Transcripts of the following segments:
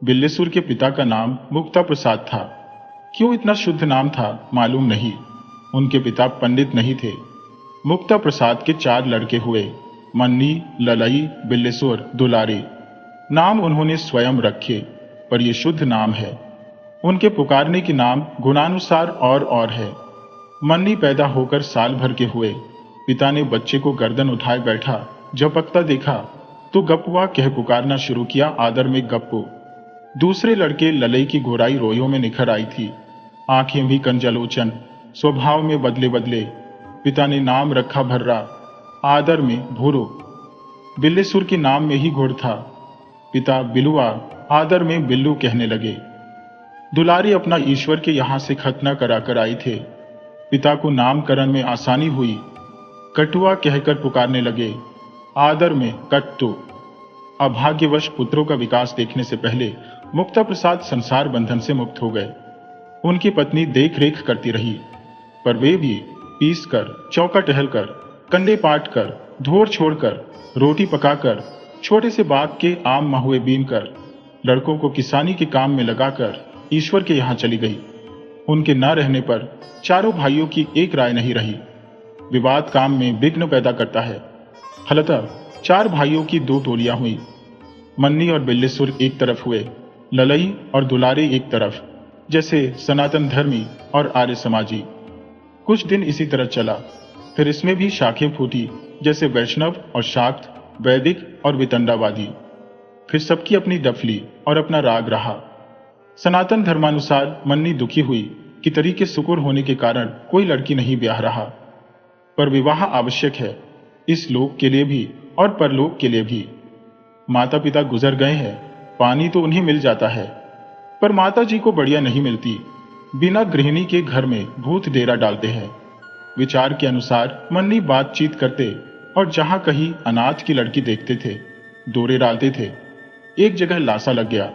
बिल्लेसुर के पिता का नाम मुक्ता प्रसाद था। क्यों इतना शुद्ध नाम था मालूम नहीं। उनके पिता पंडित नहीं थे। मुक्ता प्रसाद के 4 लड़के हुए, मन्नी, ललई, बिल्लेसुर, दुलारी। नाम उन्होंने स्वयं रखे, पर ये शुद्ध नाम है। उनके पुकारने के नाम गुणानुसार और है। मन्नी पैदा होकर साल भर के हुए। पिता ने बच्चे को गर्दन उठाए बैठा झपकता देखा तो गप्पुआ कह पुकारना शुरू किया, आदर में गप्पू। दूसरे लड़के ललई की गोराई रोयों में निखर आई थी, आंखें भी कंजलोचन, स्वभाव में बदले बदले। पिता ने नाम रखा भर्रा, आदर में भूरो। बिल्लेसुर के नाम में ही गुड़ था। पिता बिलुआ, आदर में बिल्लू कहने लगे। दुलारी अपना ईश्वर के यहां से खतना कराकर आई थे। पिता को नामकरण में आसानी हुई, कटुआ कहकर पुकारने लगे, आदर में कट्टू। अभाग्यवश पुत्रों का विकास देखने से पहले मुक्ता प्रसाद संसार बंधन से मुक्त हो गए। उनकी पत्नी देख रेख करती रही, पर वे भी पीस कर, चौका टहलकर, कंडे पाट कर, धोर छोड़कर, रोटी पकाकर, छोटे से बाग के आम महुए बीन कर, लड़कों को किसानी के काम में लगाकर ईश्वर के यहां चली गई। उनके न रहने पर चारों भाइयों की एक राय नहीं रही। विवाद काम में विघ्न पैदा करता है। फलतः 4 भाइयों की 2 टोलियां हुई। मन्नी और बिल्लेसुर एक तरफ हुए, ललई और दुलारी एक तरफ, जैसे सनातन धर्मी और आर्य समाजी। कुछ दिन इसी तरह चला, फिर इसमें भी शाखें फूटी, जैसे वैष्णव और शाक्त, वैदिक और वितंडावादी। फिर सबकी अपनी डफली और अपना राग रहा। सनातन धर्मानुसार मन्नी दुखी हुई कि तरीके सुकुर होने के कारण कोई लड़की नहीं ब्याह रहा। पर विवाह आवश्यक है, इस लोक के लिए भी और परलोक के लिए भी। माता पिता गुजर गए हैं, पानी तो उन्हें मिल जाता है, पर माता जी को बढ़िया नहीं मिलती। बिना गृहिणी के घर में भूत डेरा डालते हैं। विचार के अनुसार मन्नी बातचीत करते और जहां कहीं अनाथ की लड़की देखते थे, दौरे डालते थे। एक जगह लासा लग गया।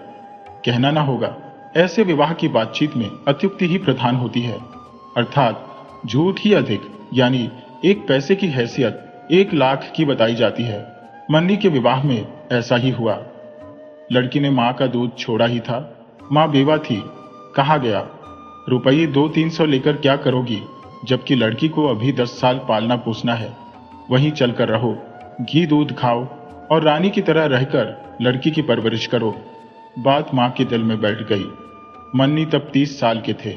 कहना ना होगा, ऐसे विवाह की बातचीत में अत्युक्ति ही प्रधान होती है, अर्थात झूठ ही अधिक, यानी 1 पैसे की हैसियत 1 लाख की बताई जाती है। मन्नी के विवाह में ऐसा ही हुआ। लड़की ने मां का दूध छोड़ा ही था। मां बेवा थी। कहा गया, रुपये 200-300 लेकर क्या करोगी, जबकि लड़की को अभी 10 साल पालना पोसना है। वहीं चलकर रहो, घी दूध खाओ और रानी की तरह रहकर लड़की की परवरिश करो। बात मां के दिल में बैठ गई। मन्नी तब 30 साल के थे,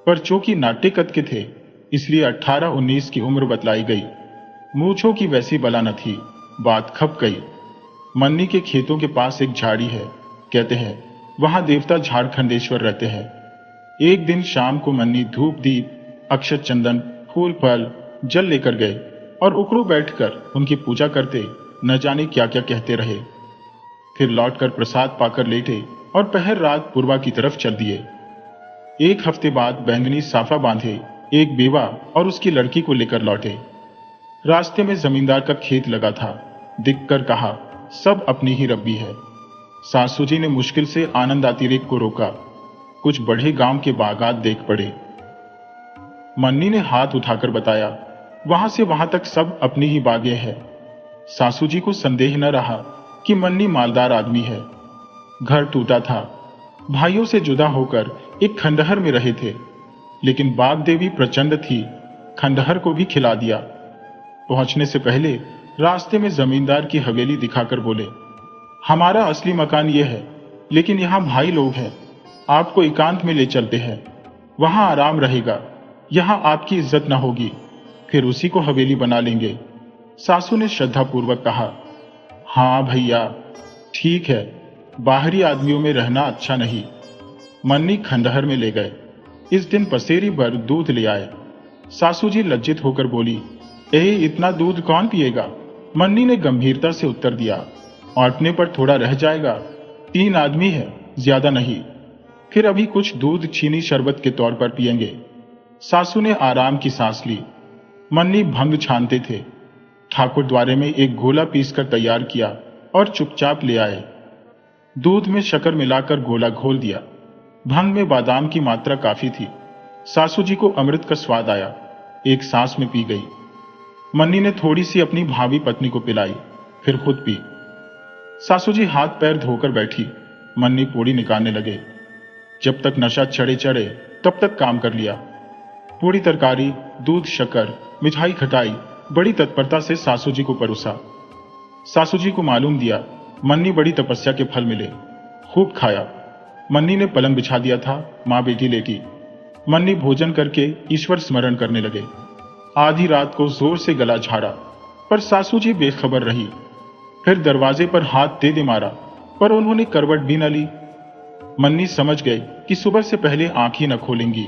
पर चूंकि नाट्य कद के थे, इसलिए 18-19 की उम्र बतलाई गई। मूछों की वैसी बला न थी। बात खप गई। मन्नी के खेतों के पास एक झाड़ी है, कहते हैं वहां देवता झारखंडेश्वर रहते हैं। एक दिन शाम को मन्नी धूप दीप, अक्षत चंदन, फूल फल, जल लेकर गए और उकड़ू बैठकर उनकी पूजा करते न जाने क्या क्या कहते रहे। फिर लौटकर प्रसाद पाकर लेटे और पहर रात पूर्वा की तरफ चल दिए। 1 हफ्ते बाद बैंगनी साफा बांधे एक बेवा और उसकी लड़की को लेकर लौटे। रास्ते में जमींदार का खेत लगा था। दिखकर कहा, सब अपनी ही रब्बी है। सासू जी ने मुश्किल से आनंद अतिरेक को रोका। कुछ बढ़े गांव के बागात देख पड़े। मन्नी ने हाथ उठाकर बताया, वहां से वहां तक सब अपनी ही बागें हैं। सासू जी को संदेह न रहा कि मन्नी मालदार आदमी है। घर टूटा था। भाइयों से जुदा होकर एक खंडहर में रहे थे, लेकिन बाग देवी प्रचंड थी, खंडहर को भी खिला दिया। पहुंचने से पहले रास्ते में जमींदार की हवेली दिखाकर बोले, हमारा असली मकान यह है, लेकिन यहां भाई लोग हैं, आपको एकांत में ले चलते हैं, वहां आराम रहेगा, यहां आपकी इज्जत न होगी, फिर उसी को हवेली बना लेंगे। सासू ने श्रद्धापूर्वक कहा, हाँ भैया ठीक है, बाहरी आदमियों में रहना अच्छा नहीं। मन्नी खंडहर में ले गए। इस दिन पसेरी भर दूध ले आए। सासू जी लज्जित होकर बोली, इतना दूध कौन पिएगा? मन्नी ने गंभीरता से उत्तर दिया, औटने पर थोड़ा रह जाएगा, 3 आदमी है, ज्यादा नहीं। फिर अभी कुछ दूध चीनी शरबत के तौर पर पिएंगे। सासू ने आराम की सांस ली। मन्नी भंग छानते थे। ठाकुर द्वारे में एक गोला पीसकर तैयार किया और चुपचाप ले आए। दूध में शक्कर मिलाकर गोला घोल दिया। भंग में बादाम की मात्रा काफी थी। सासू जी को अमृत का स्वाद आया। एक सांस में पी गई। मन्नी ने थोड़ी सी अपनी भावी पत्नी को पिलाई, फिर खुद पी। सासू जी हाथ पैर धोकर बैठी। मन्नी पूड़ी निकालने लगे। जब तक नशा चढ़े चढ़े तब तक काम कर लिया। पूड़ी तरकारी, दूध, शक्कर, मिठाई, खटाई बड़ी तत्परता से सासू जी को परोसा। सासू जी को मालूम दिया मन्नी बड़ी तपस्या के फल मिले। खूब खाया। मन्नी ने पलंग बिछा दिया था, माँ बेटी लेटी। मन्नी भोजन करके ईश्वर स्मरण करने लगे। आधी रात को जोर से गला झाड़ा, पर सासू जी बेखबर रही। फिर दरवाजे पर हाथ दे दे मारा, पर उन्होंने करवट भी न ली। मन्नी समझ गए कि सुबह से पहले आंख ही न खोलेंगी।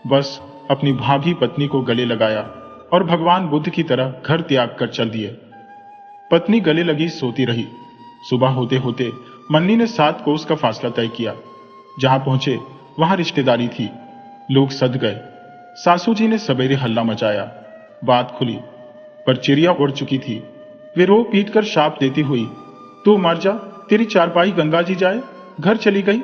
बस अपनी भाभी पत्नी को गले लगाया और भगवान बुद्ध की तरह घर त्याग कर चल दिए। पत्नी गले लगी सोती रही। सुबह होते होते मन्नी ने 7 कोस का फासला तय किया। जहां पहुंचे वहां रिश्तेदारी थी। लोग सद गए। सासू जी ने सवेरे हल्ला मचाया। बात खुली, पर चिड़िया उड़ चुकी थी। वे रो पीट कर शाप देती हुई, तू मर जा, तेरी चारपाई गंगा जी जाए, घर चली गई।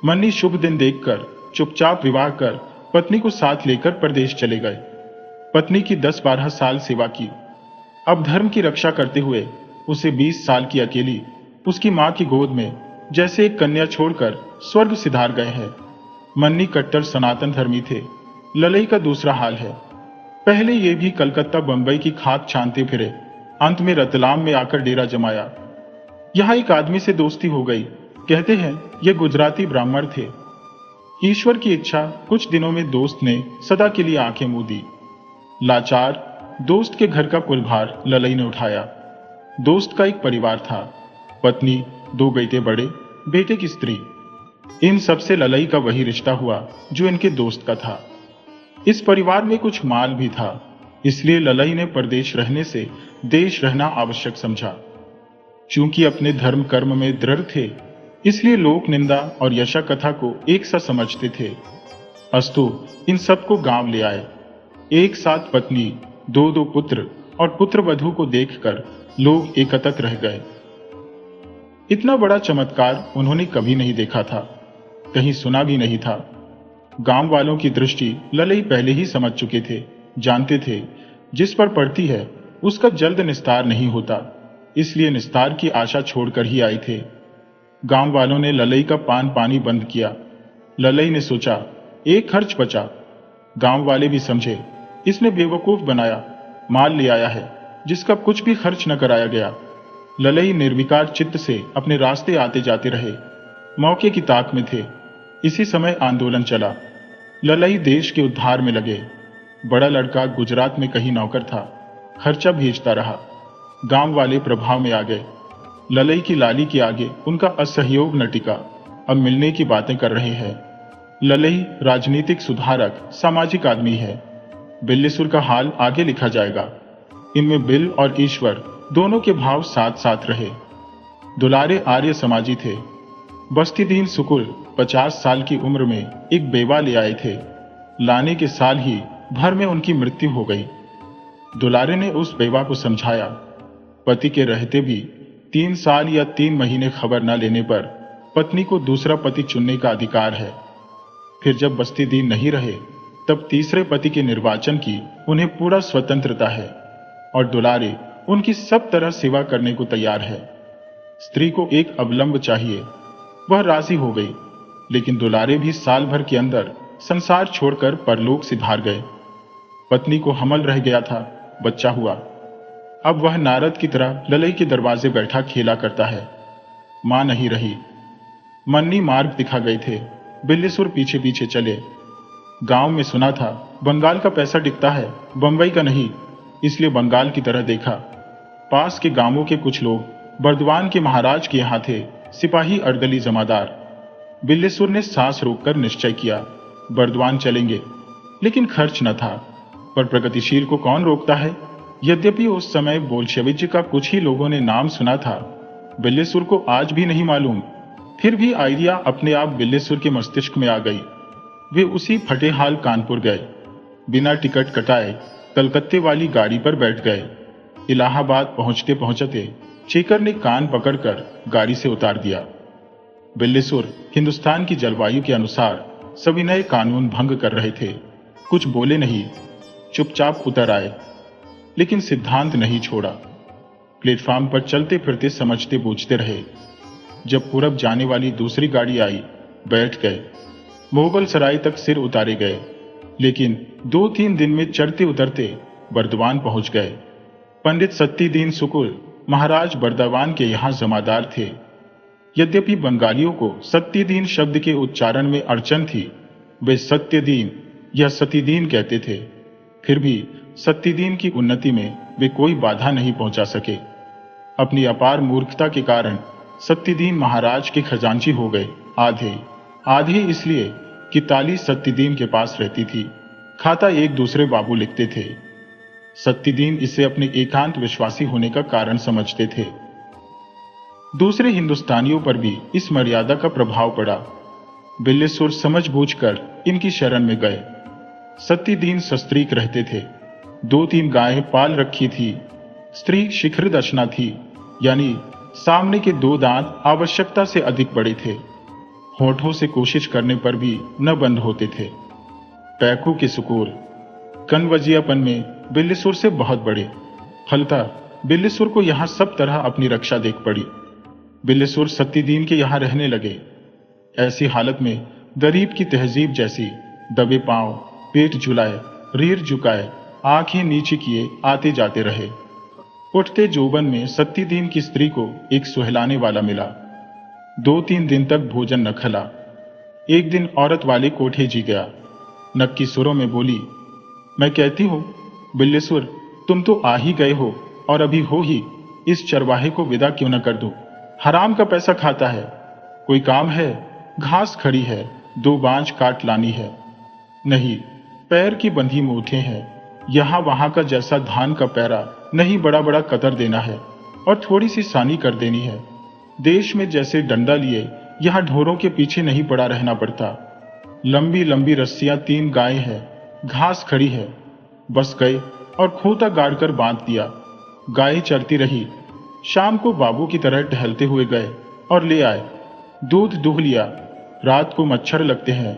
मन्नी शुभ दिन देखकर चुपचाप विवाह कर पत्नी को साथ लेकर परदेश चले गए। पत्नी की 10-12 साल सेवा की। अब धर्म की रक्षा करते हुए उसे 20 साल की अकेली उसकी मां की गोद में जैसे एक कन्या छोड़कर स्वर्ग सिधार गए हैं। मन्नी कट्टर सनातन धर्मी थे। ललई का दूसरा हाल है। पहले ये भी कलकत्ता बंबई की खाक छानते फिरे, अंत में रतलाम में आकर डेरा जमाया। यहां एक आदमी से दोस्ती हो गई। कहते हैं ये गुजराती ब्राह्मण थे। ईश्वर की इच्छा, कुछ दिनों में दोस्त ने सदा के लिए आंखें मूंद दी। लाचार दोस्त के घर का कुल भार ललई ने उठाया। दोस्त का एक परिवार था, पत्नी, 2 बेटे, बड़े बेटे की स्त्री। इन सबसे ललई का वही रिश्ता हुआ जो इनके दोस्त का था। इस परिवार में कुछ माल भी था, इसलिए ललई ने परदेश रहने से देश रहना आवश्यक समझा। चूंकि अपने धर्म कर्म में दृढ़ थे, इसलिए लोक निंदा और यशा कथा को एक सा समझते थे। अस्तु इन सबको गांव ले आए। एक साथ पत्नी, 2-2 पुत्र और पुत्र वधू को देखकर लोग एकत्रित रह गए। इतना बड़ा चमत्कार उन्होंने कभी नहीं देखा था, कहीं सुना भी नहीं था। गांव वालों की दृष्टि ललई पहले ही समझ चुके थे, जानते थे जिस पर पड़ती है उसका जल्द निस्तार नहीं होता, इसलिए निस्तार की आशा छोड़कर ही आए थे। गांव वालों ने ललई का पान पानी बंद किया। ललई ने सोचा एक खर्च बचा। गांव वाले भी समझे इसने बेवकूफ बनाया, माल ले आया है जिसका कुछ भी खर्च न कराया गया। ललई निर्विकार चित्त से अपने रास्ते आते जाते रहे, मौके की ताक में थे। इसी समय आंदोलन चला। ललई देश के उद्धार में लगे। बड़ा लड़का गुजरात में कहीं नौकर था, खर्चा भेजता रहा। गांव वाले प्रभाव में आ गए। ललई की लाली के आगे उनका असहयोग न टिका। अब मिलने की बातें कर रहे हैं। ललई राजनीतिक सुधारक, सामाजिक आदमी है। बिल्लीसुर का हाल आगे लिखा जाएगा। इनमें बिल और ईश्वर दोनों के भाव साथ साथ रहे। दुलारे आर्य समाजी थे। बस्तीदीन सुकुल 50 साल की उम्र में एक बेवा ले आए थे। लाने के साल ही भर में उनकी मृत्यु हो गई। दुलारे ने उस बेवा को समझाया, पति के रहते भी 3 साल या 3 महीने खबर न लेने पर पत्नी को दूसरा पति चुनने का अधिकार है। फिर जब बस्तीदीन नहीं रहे, तब तीसरे पति के निर्वाचन की उन्हें पूरा स्वतंत्रता है और दुलारे उनकी सब तरह सेवा करने को तैयार है। स्त्री को एक अवलंब चाहिए। वह राजी हो गई, लेकिन दुलारे भी साल भर के अंदर संसार छोड़कर परलोक सिधार गए। पत्नी को हमल रह गया था, बच्चा हुआ। अब वह नारद की तरह ललई के दरवाजे बैठा खेला करता है। मां नहीं रही। मन्नी मार्ग दिखा गए थे। बिल्लीसुर पीछे पीछे चले। गांव में सुना था बंगाल का पैसा टिकता है, बंबई का नहीं, इसलिए बंगाल की तरह देखा। पास के गांवों के कुछ लोग बर्दवान के महाराज के यहाँ थे, सिपाही अर्दली जमादार। बिल्लीसुर ने सांस रोककर निश्चय किया, बर्दवान चलेंगे, लेकिन खर्च न था। पर प्रगतिशील को कौन रोकता है। यद्यपि उस समय बोल्शेविक का कुछ ही लोगों ने नाम सुना था, बिल्लीसुर को आज भी नहीं मालूम। फिर भी आइडिया अपने आप बिल्लीसुर के मस्तिष्क में आ गई। वे उसी फटे हाल कानपुर गए। बिना टिकट कटाए कलकत्ते वाली गाड़ी पर बैठ गए। इलाहाबाद पहुंचते पहुंचते चेकर ने कान पकड़कर गाड़ी से उतार दिया। बिल्लीसुर हिंदुस्तान की जलवायु के अनुसार सविनय कानून भंग कर रहे थे। कुछ बोले नहीं, चुपचाप उतर आए, लेकिन सिद्धांत नहीं छोड़ा। प्लेटफॉर्म पर चलते फिरते समझते बूझते रहे। जब पूरब जाने वाली दूसरी गाड़ी आई, बैठ गए। मोगल सराय तक सिर उतारे गए, लेकिन 2-3 दिन में चढ़ते उतरते बर्दवान पहुंच गए। पंडित सत्तीदीन सुकुल महाराज बर्दवान के यहाँ जमादार थे। यद्यपि बंगालियों को सत्तीदीन शब्द के उच्चारण में अड़चन थी, वे सत्यदीन या सतीदीन कहते थे। फिर भी सत्तीदीन की उन्नति में वे कोई बाधा नहीं पहुंचा सके। अपनी अपार मूर्खता के कारण सत्तीदीन महाराज के खजांची हो गए। आधे इसलिए कि ताली सत्तीदीन के पास रहती थी, खाता एक दूसरे बाबू लिखते थे। सत्तीदीन इसे अपने एकांत विश्वासी होने का कारण समझते थे। दूसरे हिंदुस्तानियों पर भी इस मर्यादा का प्रभाव पड़ा। बिल्लेसुर समझबूझकर इनकी शरण में गए। सत्तीदीन सस्त्रीक रहते थे। 2-3 गायें पाल रखी थी। स्त्री शिखर दशना थी, यानी सामने के 2 दांत आवश्यकता से अधिक बड़े थे। होठों से कोशिश करने पर भी न बंद होते थे। पैकू के सुकूर कनवजियापन में बिल्लेसुर से बहुत बड़े। फलतः बिल्लेसुर को यहां सब तरह अपनी रक्षा देख पड़ी। बिल्लेसुर सत्तीदीन के यहां रहने लगे। ऐसी हालत में गरीब की तहजीब जैसी दबे पांव, पेट झुलाए, रीढ़ झुकाए, आंखें नीची किए आते जाते रहे। उठते जोबन में सत्तीदीन की स्त्री को एक सुहलाने वाला मिला। 2-3 दिन तक भोजन न खला। एक दिन औरत वाले कोठे जी गया। नक्की सुरों में बोली, मैं कहती हूं बिल्लेसुर, तुम तो आ ही गए हो और अभी हो ही, इस चरवाहे को विदा क्यों न कर दो। हराम का पैसा खाता है। कोई काम है? घास खड़ी है, 2 बांझ काट लानी है। नहीं, पैर की बंधी मूठें हैं। यहां वहां का जैसा धान का पैरा नहीं, बड़ा बड़ा कतर देना है और थोड़ी सी सानी कर देनी है। देश में जैसे डंडा लिए यहां ढोरों के पीछे नहीं पड़ा रहना पड़ता। लंबी लंबी रस्सियां 3 गायें हैं, घास खड़ी है। बस गए और खूंटा गाड़कर बांध दिया। गायें चरती रही। शाम को बाबू की तरह टहलते हुए गए और ले आए। दूध दूह लिया। रात को मच्छर लगते हैं,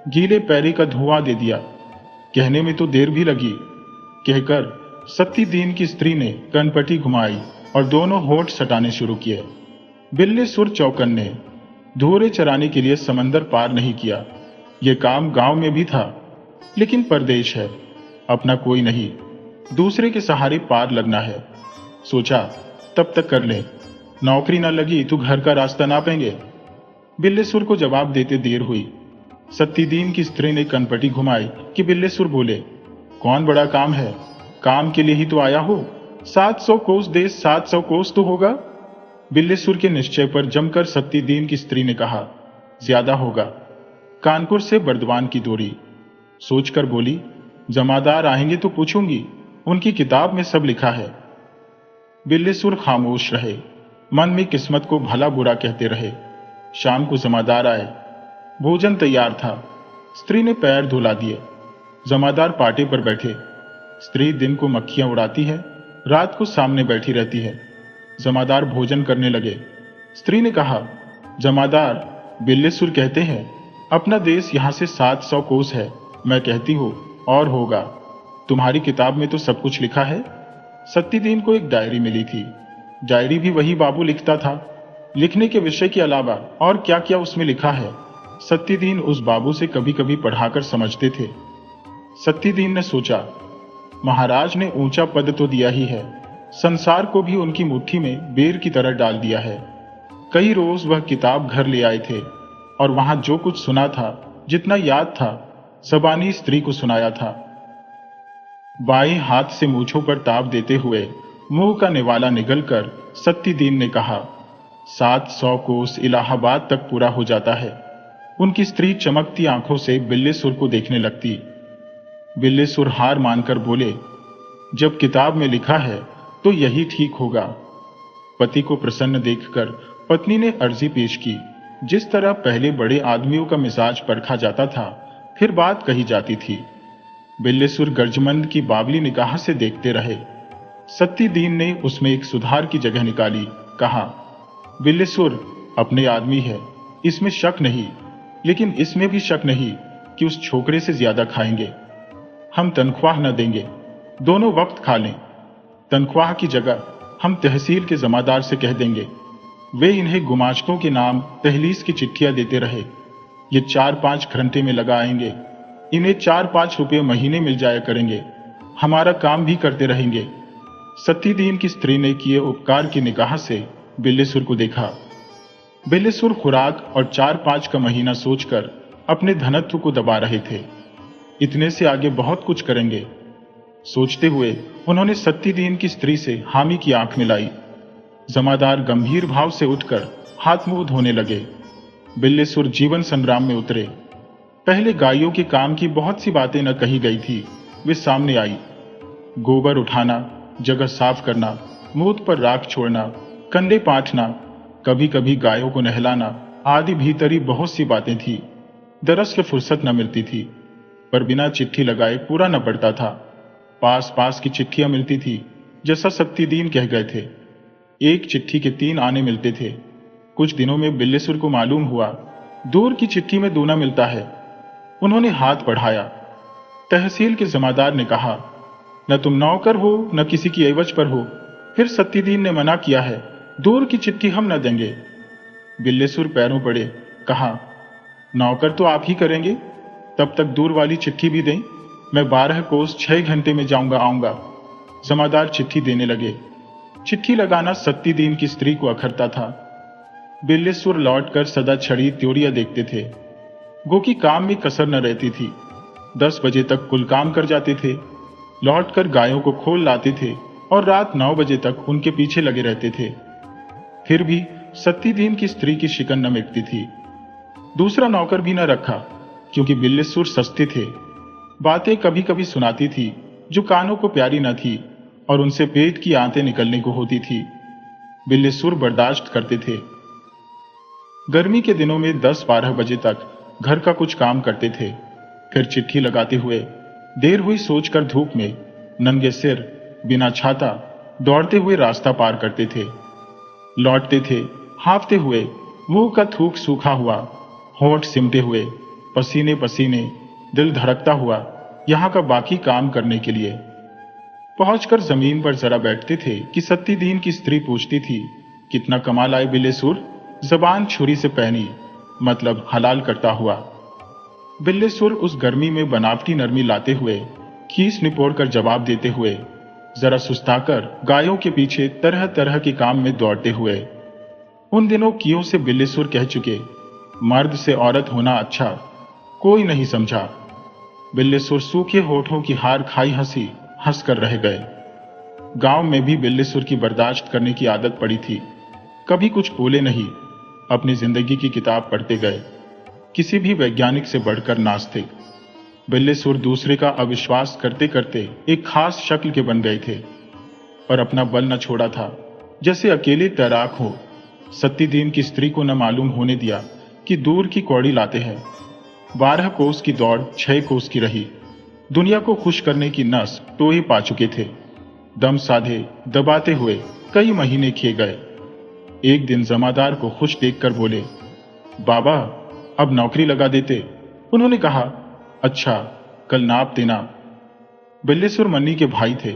गीले पैरे का धुआं दे दिया। कहने में तो देर भी लगी। कहकर सत्तीदीन की स्त्री ने कनपटी घुमाई और दोनों होठ सटाने शुरू किए। बिल्लेसुर चौकन्ने धोरे चराने के लिए समंदर पार नहीं किया। यह काम गांव में भी था, लेकिन परदेश है, अपना कोई नहीं, दूसरे के सहारे पार लगना है। सोचा तब तक कर ले, नौकरी ना लगी तो घर का रास्ता नापेंगे। बिल्लेसुर को जवाब देते देर हुई। सत्तीदीन की स्त्री ने कनपटी घुमाई कि बिल्लेसुर बोले, कौन बड़ा काम है? काम के लिए ही तो आया हो। 700 कोस देश 700 कोस तो होगा। बिल्लेसुर के निश्चय पर जमकर सत्तीदीन की स्त्री ने कहा, ज्यादा होगा। कानपुर से बर्दवान की दूरी। सोचकर बोली, जमादार आएंगे तो पूछूंगी, उनकी किताब में सब लिखा है। बिल्लेसुर खामोश रहे, मन में किस्मत को भला बुरा कहते रहे। शाम को जमादार आए। भोजन तैयार था। स्त्री ने पैर धुला दिए। जमादार पाटे पर बैठे। स्त्री दिन को मक्खियां उड़ाती है, रात को सामने बैठी रहती है। जमादार भोजन करने लगे। स्त्री ने कहा, जमादार, बिल्लेसुर कहते हैं अपना देश यहां से 700 कोस है। मैं कहती हूं और होगा। तुम्हारी किताब में तो सब कुछ लिखा है। सत्तीदीन को एक डायरी मिली थी। डायरी भी वही बाबू लिखता था। लिखने के विषय के अलावा और क्या क्या उसमें लिखा है, सत्तीदीन उस बाबू से कभी कभी पढ़ाकर समझते थे। सत्तीदीन ने सोचा, महाराज ने ऊंचा पद तो दिया ही है, संसार को भी उनकी मुट्ठी में बेर की तरह डाल दिया है। कई रोज वह किताब घर ले आए थे और वहां जो कुछ सुना था, जितना याद था, ज़बानी स्त्री को सुनाया था। बाएं हाथ से मूंछों पर ताप देते हुए मुंह का निवाला निगलकर सत्तीदीन ने कहा, 700 कोस इलाहाबाद तक पूरा हो जाता है। उनकी स्त्री चमकती आंखों से बिल्लेसुर को देखने लगती। बिल्लेसुर हार मानकर बोले, जब किताब में लिखा है तो यही ठीक होगा। पति को प्रसन्न देखकर पत्नी ने अर्जी पेश की। जिस तरह पहले बड़े आदमियों का मिजाज परखा जाता था, फिर बात कही जाती थी। बिल्लेसुर गर्जमंद की बावली निगाह से देखते रहे। सत्तीदीन ने उसमें एक सुधार की जगह निकाली। कहा, बिल्लेसुर अपने आदमी है, इसमें शक नहीं, लेकिन इसमें भी शक नहीं कि उस छोकरे से ज्यादा खाएंगे। हम तनख्वाह न देंगे, दोनों वक्त खा लें। तनख्वाह की जगह हम तहसील के जमादार से कह देंगे। वे इन्हें गुमाश्तों के नाम तहलीस की चिट्ठियां देते रहे। ये 4-5 घंटे में लगा आएंगे, इन्हें 4-5 रुपये महीने मिल जाया करेंगे, हमारा काम भी करते रहेंगे। सत्तीदीन की स्त्री ने किए उपकार की निगाह से बिल्लेसुर को देखा। बिल्लेसुर खुराक और 4-5 का महीना सोचकर अपने धनत्व को दबा रहे थे। इतने से आगे बहुत कुछ करेंगे सोचते हुए उन्होंने सत्तीदीन की स्त्री से हामी की आंख मिलाई। जमादार गंभीर भाव से उठकर हाथ मुंह धोने लगे। बिल्लेसुर जीवन संग्राम में उतरे। पहले गायों के काम की बहुत सी बातें न कही गई थी, वे सामने आई। गोबर उठाना, जगह साफ करना, मूत पर राख छोड़ना, कंडे पाटना, कभी कभी गायों को नहलाना आदि भीतरी बहुत सी बातें थी। दरअसल फुर्सत न मिलती थी, पर बिना चिट्ठी लगाए पूरा न पड़ता था। पास पास की चिट्ठियां मिलती थी, जैसा सत्तीदीन कह गए थे। एक चिट्ठी के 3 आने मिलते थे। कुछ दिनों में बिल्लेसुर को मालूम हुआ दूर की चिट्ठी में दूना मिलता है। उन्होंने हाथ बढ़ाया। तहसील के जमादार ने कहा, न तुम नौकर हो न किसी की एवज पर हो, फिर सत्तीदीन ने मना किया है, दूर की चिट्ठी हम न देंगे। बिल्लेसुर पैरों पड़े, कहा, नौकर तो आप ही करेंगे, तब तक दूर वाली चिट्ठी भी दें। मैं 12 कोस 6 घंटे में जाऊंगा आऊंगा। जमादार चिट्ठी देने लगे। चिट्ठी लगाना सत्तीदीन की स्त्री को अखरता था। बिल्लेसुर लौटकर सदा छड़ी त्योरियां देखते थे। गो की काम में कसर न रहती थी। 10 बजे तक कुल काम कर जाते थे, लौटकर गायों को खोल लाते थे और रात 9 बजे तक उनके पीछे लगे रहते थे। फिर भी सत्तीदीन की स्त्री की शिकन न मिटती थी। दूसरा नौकर भी न रखा, क्योंकि बिल्लेसुर सस्ते थे। बातें कभी कभी सुनाती थी जो कानों को प्यारी न थी और उनसे पेट की आंतें निकलने को होती थी। बिल्लेसुर बर्दाश्त करते थे। गर्मी के दिनों में 10-12 बजे तक घर का कुछ काम करते थे, फिर चिट्ठी लगाते हुए देर हुई सोचकर धूप में नंगे सिर बिना छाता दौड़ते हुए रास्ता पार करते थे। लौटते थे हांफते हुए, मुंह का थूक सूखा हुआ, होंठ सिमटे हुए, पसीने पसीने, दिल धड़कता हुआ, यहां का बाकी काम करने के लिए। पहुंचकर जमीन पर जरा बैठते थे कि सत्तीदीन की स्त्री पूछती थी, कितना कमा लाए बिल्लेसुर? जबान छुरी से पहनी, मतलब हलाल करता हुआ। बिल्लेसुर उस गर्मी में बनावटी नरमी लाते हुए, खीस निपोड़ कर जवाब देते हुए, जरा सुस्ताकर गायों के पीछे तरह तरह के काम में दौड़ते हुए। उन दिनों कियों से बिल्लेसुर कह चुके, मर्द से औरत होना अच्छा, कोई नहीं समझा। बिल्लेसुर सूखे होठों की हार खाई हंसी हंस कर रह गए। गांव में भी बिल्लेसुर की बर्दाश्त करने की आदत पड़ी थी। कभी कुछ बोले नहीं, अपनी जिंदगी की किताब पढ़ते गए। किसी भी वैज्ञानिक से बढ़कर नास्तिक। बिल्लेसुर दूसरे का अविश्वास करते करते एक खास शक्ल के बन गए थे, पर अपना बल न छोड़ा था, जैसे अकेले तैराक हो। सत्तीदीन की स्त्री को न मालूम होने दिया कि दूर की कौड़ी लाते हैं। 12 कोस की दौड़ 6 कोस की रही। दुनिया को खुश करने की नस टोए पा चुके थे। दम साधे दबाते हुए कई महीने किए गए। एक दिन जमादार को खुश देखकर बोले, बाबा अब नौकरी लगा देते। उन्होंने कहा, अच्छा कल नाप देना। बिल्लेसुर मन्नी के भाई थे,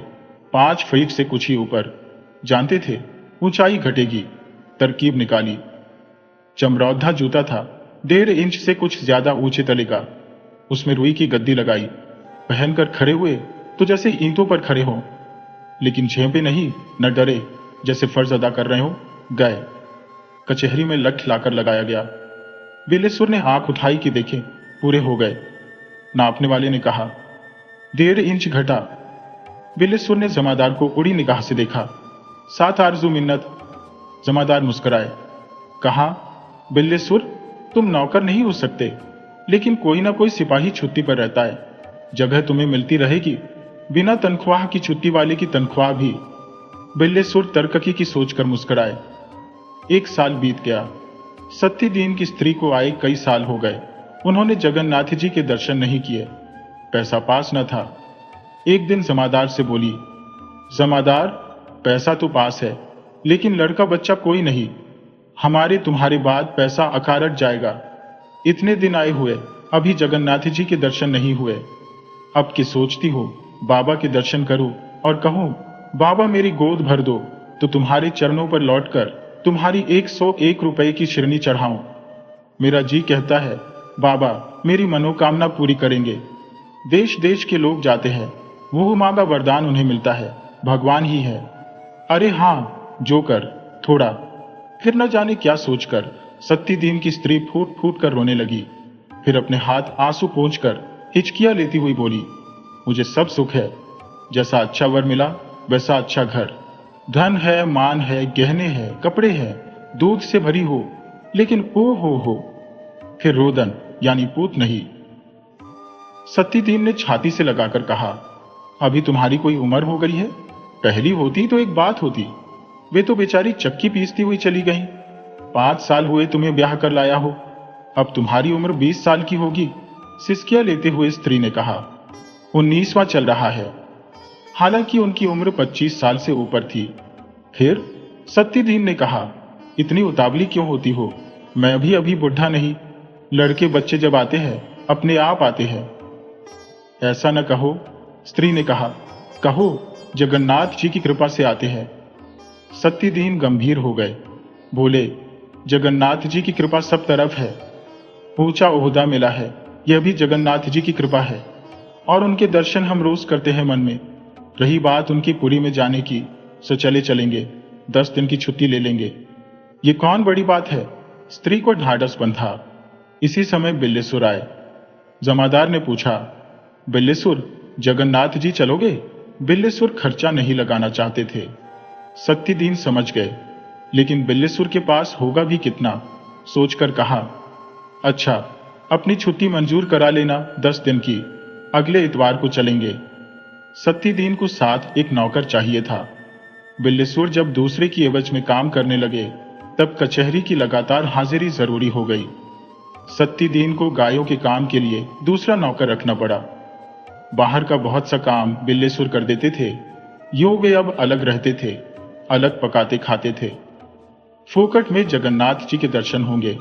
5 फीट से कुछ ही ऊपर। जानते थे ऊंचाई घटेगी। तरकीब निकाली। चमरौधा जूता था, 1.5 इंच से कुछ ज्यादा ऊंचे तले का। उसमें रुई की गद्दी लगाई। पहनकर खड़े हुए तो जैसे ईंटों पर खड़े हों, लेकिन झेंपे नहीं, न डरे, जैसे फर्ज अदा कर रहे हो। गए। कचहरी में लठ लाकर लगाया गया। बिल्लेसुर ने आंख उठाई कि देखे पूरे हो गए। नापने वाले ने कहा, 1.5 इंच घटा। बिल्लेसुर ने जमादार को उड़ी निगाह से देखा। 7 आरजू मिन्नत। जमादार मुस्कुराए। कहा, बिल्लेसुर तुम नौकर नहीं हो सकते, लेकिन कोई ना कोई सिपाही छुट्टी पर रहता है, जगह तुम्हें मिलती रहेगी। बिना तनख्वाह की छुट्टी वाले की तनख्वाह भी। बिल्लेसुर तर्ककी की सोचकर मुस्कुराए। 1 साल बीत गया। सत्तीदीन की स्त्री को आए कई साल हो गए। उन्होंने जगन्नाथ जी के दर्शन नहीं किए। पैसा पास न था। एक दिन जमादार से बोली, जमादार पैसा तो पास है, लेकिन लड़का बच्चा कोई नहीं। हमारे तुम्हारे बाद पैसा अकारट जाएगा। इतने दिन आए हुए अभी जगन्नाथ जी के दर्शन नहीं हुए। अब की सोचती हो बाबा के दर्शन करूं और कहूं, बाबा मेरी गोद भर दो, तो तुम्हारे चरणों पर लौटकर तुम्हारी 101 रुपए की शिरनी चढ़ाऊं? मेरा जी कहता है बाबा मेरी मनोकामना पूरी करेंगे। देश देश के लोग जाते हैं, वो माँ का वरदान उन्हें मिलता है, भगवान ही है। अरे हाँ जोकर, थोड़ा। फिर न जाने क्या सोचकर सत्ती दीन की स्त्री फूट फूट कर रोने लगी। फिर अपने हाथ आंसू पोंछकर हिचकियां लेती हुई बोली, मुझे सब सुख है, जैसा अच्छा वर मिला वैसा अच्छा घर, धन है, मान है, गहने हैं, कपड़े हैं, दूध से भरी हो, लेकिन ओ हो फिर रोदन यानी पूत नहीं। सत्ती दीन ने छाती से लगाकर कहा, अभी तुम्हारी कोई उम्र हो गई है? पहली होती तो एक बात होती, वे तो बेचारी चक्की पीसती हुई चली गई। 5 साल हुए तुम्हें ब्याह कर लाया हो, अब तुम्हारी उम्र 20 साल की होगी। सिसकियां लेते हुए स्त्री ने कहा, 19वां चल रहा है। हालांकि उनकी उम्र 25 साल से ऊपर थी। फिर सत्ती दीन ने कहा, इतनी उतावली क्यों होती हो? मैं भी अभी बुढ़ा नहीं, लड़के बच्चे जब आते हैं अपने आप आते हैं। ऐसा न कहो, स्त्री ने कहा, कहो जगन्नाथ जी की कृपा से आते हैं। सत्ती दीन गंभीर हो गए, बोले, जगन्नाथ जी की कृपा सब तरफ है, ऊंचा ओहदा मिला है, यह भी जगन्नाथ जी की कृपा है, और उनके दर्शन हम रोज करते हैं मन में। रही बात उनकी पुरी में जाने की, सो चले चलेंगे, 10 दिन की छुट्टी ले लेंगे। ये कौन बड़ी बात है? स्त्री को ढाढ़स बंधा। इसी समय बिल्लेसुर आए। जमादार ने पूछा, बिल्लेसुर जगन्नाथ जी चलोगे? बिल्लेसुर खर्चा नहीं लगाना चाहते थे। सत्ती दीन समझ गए, लेकिन बिल्लेसुर के पास होगा भी कितना, सोचकर कहा, अच्छा अपनी छुट्टी मंजूर करा लेना 10 दिन की, अगले इतवार को चलेंगे। सत्ती दीन को साथ एक नौकर चाहिए था। बिल्लेसुर जब दूसरे की एवज में काम करने लगे, तब कचहरी की लगातार हाजिरी जरूरी हो गई। सत्ती दीन को गायों के काम के लिए दूसरा नौकर रखना पड़ा। बाहर का बहुत सा काम बिल्लेसुर कर देते थे, यूं वे अब अलग रहते थे, अलग पकाते खाते थे। फोकट में जगन्नाथ जी के दर्शन होंगे।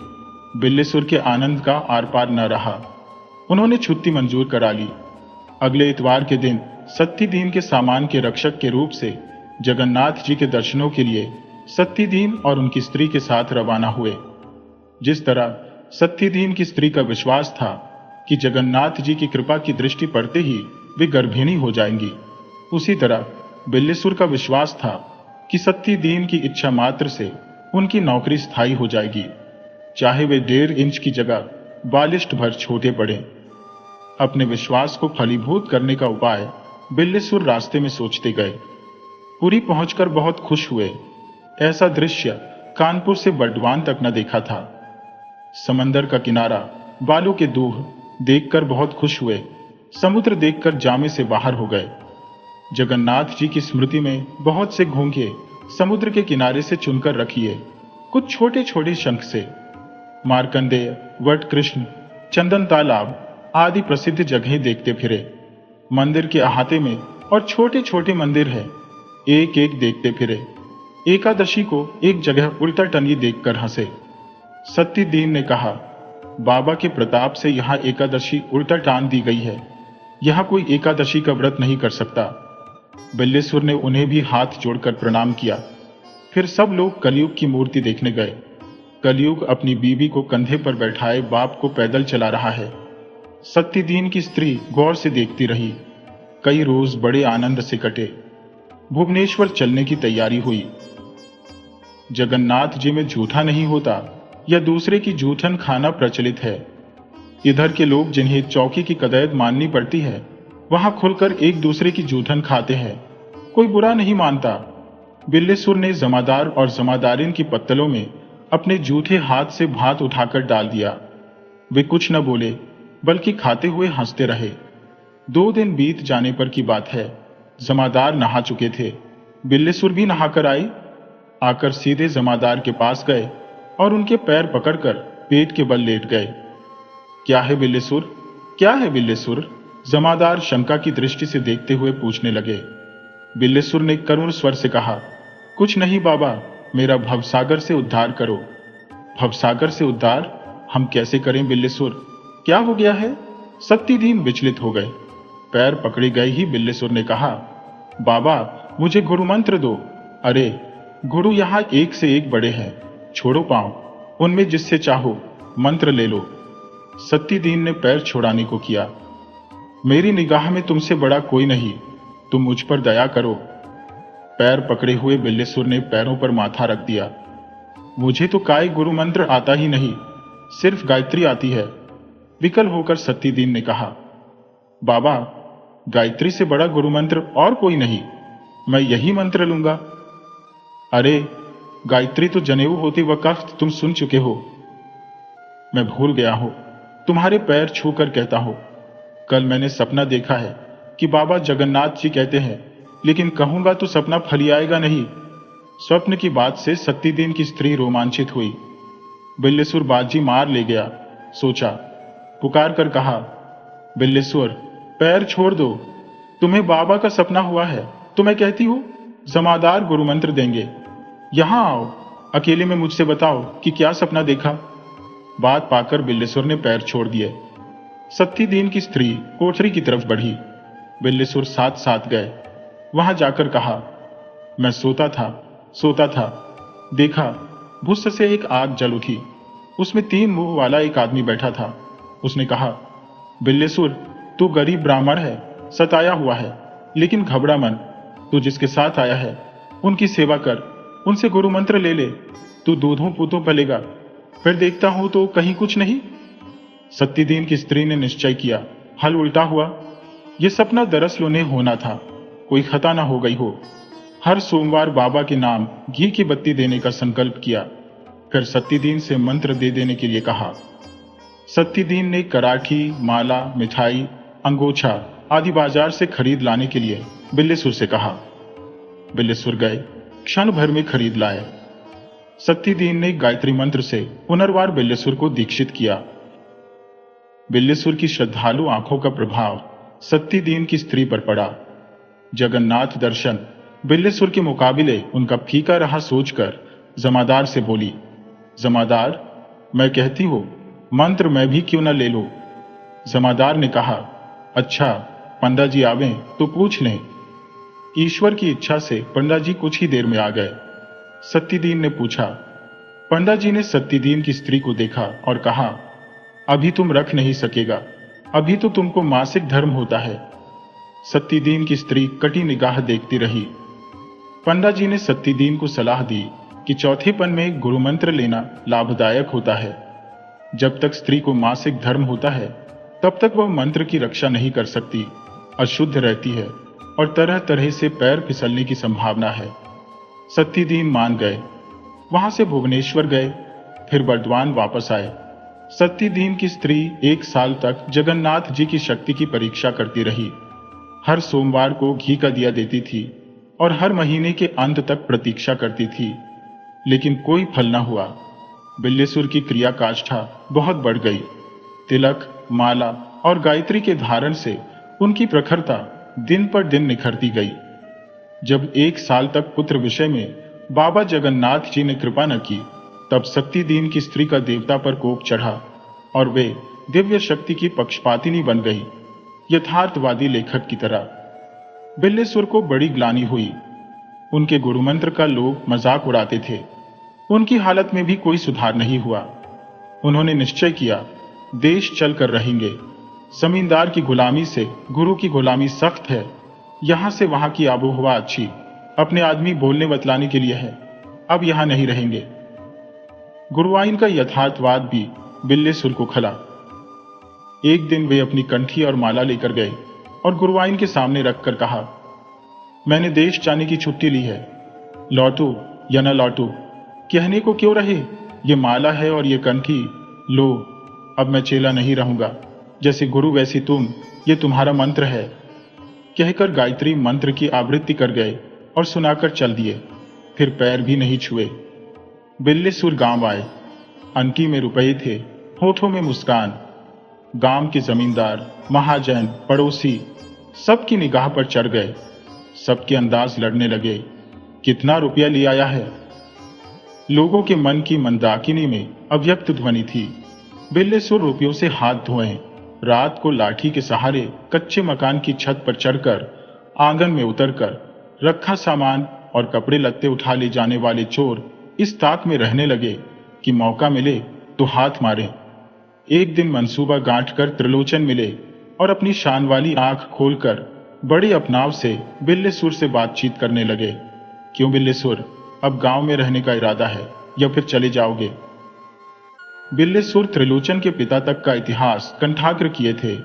बिल्लेसुर के आनंद का आर पार न रहा। उन्होंने छुट्टी मंजूर करा ली। अगले इतवार के दिन सत्ती दीन के सामान के रक्षक के रूप से जगन्नाथ जी के दर्शनों के लिए सत्ती दीन और उनकी स्त्री के साथ रवाना हुए। जिस तरह सत्ती दीन की स्त्री का विश्वास था कि जगन्नाथ जी की कृपा की दृष्टि पड़ते ही वे गर्भिणी हो जाएंगी, उसी तरह बिल्लेसुर का विश्वास था कि सत्ती दीन की इच्छा मात्र से उनकी नौकरी स्थायी हो जाएगी, चाहे वे 1.5 इंच की जगह बालिष्ट भर छोटे पड़े। अपने विश्वास को फलीभूत करने का उपाय बिल्लेसुर रास्ते में सोचते गए। पुरी पहुंचकर बहुत खुश हुए। ऐसा दृश्य कानपुर से बर्डवान तक न देखा था। समंदर का किनारा, बालों के दूह देखकर बहुत खुश हुए। समुद्र देखकर जामे से बाहर हो गए। जगन्नाथ जी की स्मृति में बहुत से घोंघे समुद्र के किनारे से चुनकर रखिए, कुछ छोटे छोटे शंख से। मार्कंडेय, वट कृष्ण, चंदन तालाब आदि प्रसिद्ध जगहें देखते फिरे। मंदिर के अहाते में और छोटे छोटे मंदिर है, एक एक देखते फिरे। एकादशी को एक जगह उल्टा टंगी देखकर हंसे। सत्ती दीन ने कहा, बाबा के प्रताप से यहाँ एकादशी उल्टा टांग दी गई है, यहाँ कोई एकादशी का व्रत नहीं कर सकता। बिल्लेसुर ने उन्हें भी हाथ जोड़कर प्रणाम किया। फिर सब लोग कलयुग की मूर्ति देखने गए। कलयुग अपनी बीवी को कंधे पर बैठाए बाप को पैदल चला रहा है। सत्ती दीन की स्त्री गौर से देखती रही। कई रोज बड़े आनंद से कटे। भुवनेश्वर चलने की तैयारी हुई। जगन्नाथ जी में जूठा नहीं होता या दूसरे की जूठन खाना प्रचलित है। इधर के लोग जिन्हें चौकी की कदैत माननी पड़ती है, वहां खुलकर एक दूसरे की जूठन खाते हैं। कोई बुरा नहीं मानता। बिल्लेसुर ने जमादार और जमादारिन की पत्तलों में अपने जूठे हाथ से भात उठाकर डाल दिया। वे कुछ न बोले, बल्कि खाते हुए हंसते रहे। 2 दिन बीत जाने पर की बात है। जमादार नहा चुके थे। बिल्लेसुर भी नहाकर आए। आकर सीधे जमादार के पास गए और उनके पैर पकड़कर पेट के बल लेट गए। क्या है बिल्लेसुर, क्या है बिल्लेसुर? जमादार शंका की दृष्टि से देखते हुए पूछने लगे। बिल्लेसुर ने करुण स्वर से कहा, कुछ नहीं बाबा, मेरा भवसागर से उद्धार करो। भवसागर से उद्धार? हम कैसे करें बिल्लेसुर? क्या हो गया है? सत्ती दीन विचलित हो गए। पैर पकड़े गए ही बिल्लेसुर ने कहा, बाबा मुझे गुरु मंत्र दो। अरे गुरु यहाँ एक से एक बड़े हैं, छोड़ो पांव, उनमें जिससे चाहो मंत्र ले लो। सत्तीदीन ने पैर छुड़ाने को किया। मेरी निगाह में तुमसे बड़ा कोई नहीं, तुम मुझ पर दया करो। पैर पकड़े हुए बिल्लेसुर ने पैरों पर माथा रख दिया। मुझे तो काय गुरु मंत्र आता ही नहीं, सिर्फ गायत्री आती है, विकल होकर सत्तीदीन ने कहा। बाबा, गायत्री से बड़ा गुरु मंत्र और कोई नहीं, मैं यही मंत्र लूंगा। अरे, गायत्री तो जनेऊ होते वक्त तुम सुन चुके हो। मैं भूल गया हूं, तुम्हारे पैर छूकर कहता हूं, कल मैंने सपना देखा है कि बाबा जगन्नाथ जी कहते हैं, लेकिन कहूंगा तो सपना फलियाएगा नहीं। स्वप्न की बात से सत्तीदीन की स्त्री रोमांचित हुई। बिल्लेसुर बाजी मार ले गया। सोचा, पुकार कर कहा, बिल्लेसुर, पैर छोड़ दो, तुम्हें बाबा का सपना हुआ है तो मैं कहती हूं जमादार गुरु मंत्र देंगे। यहां आओ, अकेले में मुझसे बताओ कि क्या सपना देखा। बात पाकर बिल्लेसुर ने पैर छोड़ दिए। सत्तीदीन की स्त्री कोठरी की तरफ बढ़ी। बिल्लेसुर साथ साथ गए। वहां जाकर कहा, मैं सोता था, देखा भुस्स से एक आग जल उठी, उसमें 3 मुंह वाला एक आदमी बैठा था। उसने कहा, बिल्लेसुर, तू गरीब ब्राह्मण है, सताया हुआ है, लेकिन घबरा मन, तू जिसके साथ आया है उनकी सेवा कर, उनसे गुरु मंत्र ले ले, तू दूधों पूतों पलेगा। फिर देखता हूं तो कहीं कुछ नहीं। सत्तीदीन की स्त्री ने निश्चय किया, हल उल्टा हुआ। यह सपना दरअसल उन्हें होना था, कोई खता ना हो गई हो। हर सोमवार बाबा के नाम घी की बत्ती देने का संकल्प किया। फिर सत्तीदीन से मंत्र दे देने के लिए कहा। सत्तीदीन ने कराठी, माला, मिठाई, अंगोछा आदि बाजार से खरीद लाने के लिए बिल्लेसुर से कहा। बिल्लेसुर गए, क्षण भर में खरीद लाए। सत्तीदीन ने गायत्री मंत्र से पुनर्वार बिल्लेसुर को दीक्षित किया। बिल्लेसुर की श्रद्धालु आंखों का प्रभाव सत्तीदीन की स्त्री पर पड़ा। जगन्नाथ दर्शन बिल्लेसुर के मुकाबले उनका फीका रहा सोचकर जमादार से बोली, जमादार, मैं कहती हूं मंत्र मैं भी क्यों न ले लो। जमादार ने कहा, अच्छा, पंडा जी आवें तो पूछ लें। ईश्वर की इच्छा से पंडा जी कुछ ही देर में आ गए। सत्तीदीन ने पूछा। पंडा जी ने सत्तीदीन की स्त्री को देखा और कहा, अभी तुम रख नहीं सकेगा, अभी तो तुमको मासिक धर्म होता है। सत्तीदीन की स्त्री कटी निगाह देखती रही। पंडा जी ने सत्तीदीन को सलाह दी कि चौथेपन में गुरु मंत्र लेना लाभदायक होता है। जब तक स्त्री को मासिक धर्म होता है तब तक वह मंत्र की रक्षा नहीं कर सकती, अशुद्ध रहती है और तरह तरह से पैर फिसलने की संभावना है। सत्तीदीन मान गए। वहां से भुवनेश्वर गए, फिर बर्दवान वापस आए। सत्तीदीन की स्त्री 1 साल तक जगन्नाथ जी की शक्ति की परीक्षा करती रही। हर सोमवार को घी का दिया देती थी और हर महीने के अंत तक प्रतीक्षा करती थी, लेकिन कोई फल न हुआ। बिल्लेसुर की क्रिया काष्ठा बहुत बढ़ गई। तिलक, माला और गायत्री के धारण से उनकी प्रखरता दिन पर दिन निखरती गई। जब 1 साल तक पुत्र विषय में बाबा जगन्नाथ जी ने कृपा न की, तब सत्तीदीन की स्त्री का देवता पर कोप चढ़ा और वे दिव्य शक्ति की पक्षपातिनी बन गई, यथार्थवादी लेखक की तरह। बिल्लेसुर को बड़ी ग्लानि हुई। उनके गुरुमंत्र का लोग मजाक उड़ाते थे। उनकी हालत में भी कोई सुधार नहीं हुआ। उन्होंने निश्चय किया, देश चलकर रहेंगे। जमींदार की गुलामी से गुरु की गुलामी सख्त है। यहां से वहां की आबोहवा अच्छी, अपने आदमी बोलने बतलाने के लिए है। अब यहां नहीं रहेंगे। गुरुआइन का यथार्थवाद भी बिल्लेसुर को खला। एक दिन वे अपनी कंठी और माला लेकर गए और गुरुआइन के सामने रखकर कहा, मैंने देश जाने की छुट्टी ली है, लौटो या न लौटो, कहने को क्यों रहे। ये माला है और ये कंठी, लो, अब मैं चेला नहीं रहूंगा। जैसे गुरु वैसी तुम, ये तुम्हारा मंत्र है। कहकर गायत्री मंत्र की आवृत्ति कर गए और सुनाकर चल दिए। फिर पैर भी नहीं छुए। बिल्लेसुर गांव आए। अनकी में रुपए थे, होठों में मुस्कान। गांव के जमींदार, महाजन, पड़ोसी सबकी निगाह पर चढ़ गए। सबके अंदाज लड़ने लगे, कितना रुपया ले आया है। लोगों के मन की मंदाकिनी में अव्यक्त ध्वनि थी, बिल्लेसुर रुपयों से हाथ धोएं। रात को लाठी के सहारे कच्चे मकान की छत पर चढ़कर, आंगन में उतरकर, रखा सामान और कपड़े लत्ते उठा ले जाने वाले चोर इस ताक में रहने लगे कि मौका मिले तो हाथ मारे। एक दिन मंसूबा गांठ कर त्रिलोचन मिले और अपनी शान वाली आंख खोलकर बड़े अपनाव से बिल्लेसुर से बातचीत करने लगे। क्यों बिल्लेसुर, अब गांव में रहने का इरादा है या फिर चले जाओगे? बिल्लेसुर त्रिलोचन के पिता तक का इतिहास कंठाग्र किए थे।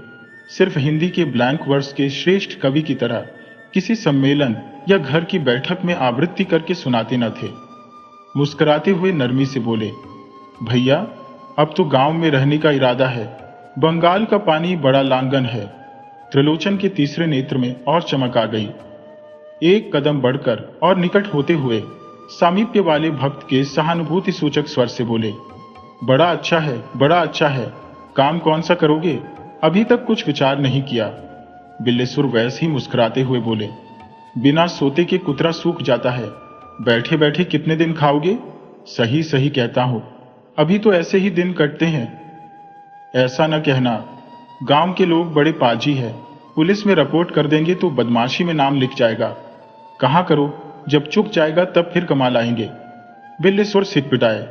सिर्फ हिंदी के ब्लैंक वर्स के श्रेष्ठ कवि की तरह किसी सम्मेलन या घर की बैठक में आवृत्ति करके सुनाते न थे। मुस्कुराते हुए नरमी से बोले, भैया अब तो गांव में रहने का इरादा है। बंगाल का पानी बड़ा लांगन है। त्रिलोचन के तीसरे नेत्र में और चमक आ गई। एक कदम बढ़कर और निकट होते हुए सामीप्य वाले भक्त के सहानुभूति सूचक स्वर से बोले, बड़ा अच्छा है, बड़ा अच्छा है। काम कौन सा करोगे? अभी तक कुछ विचार नहीं किया। बिल्लेसुर वैसे ही मुस्कुराते हुए बोले, बिना सोते के कुतरा सूख जाता है। बैठे बैठे कितने दिन खाओगे? सही सही कहता हूं, अभी तो ऐसे ही दिन कटते हैं। ऐसा न कहना, गांव के लोग बड़े पाजी है। पुलिस में रिपोर्ट कर देंगे तो बदमाशी में नाम लिख जाएगा। कहाँ करो, जब चुक जाएगा तब फिर कमा लाएंगे। बिल्लेसुर सिटपिटाए।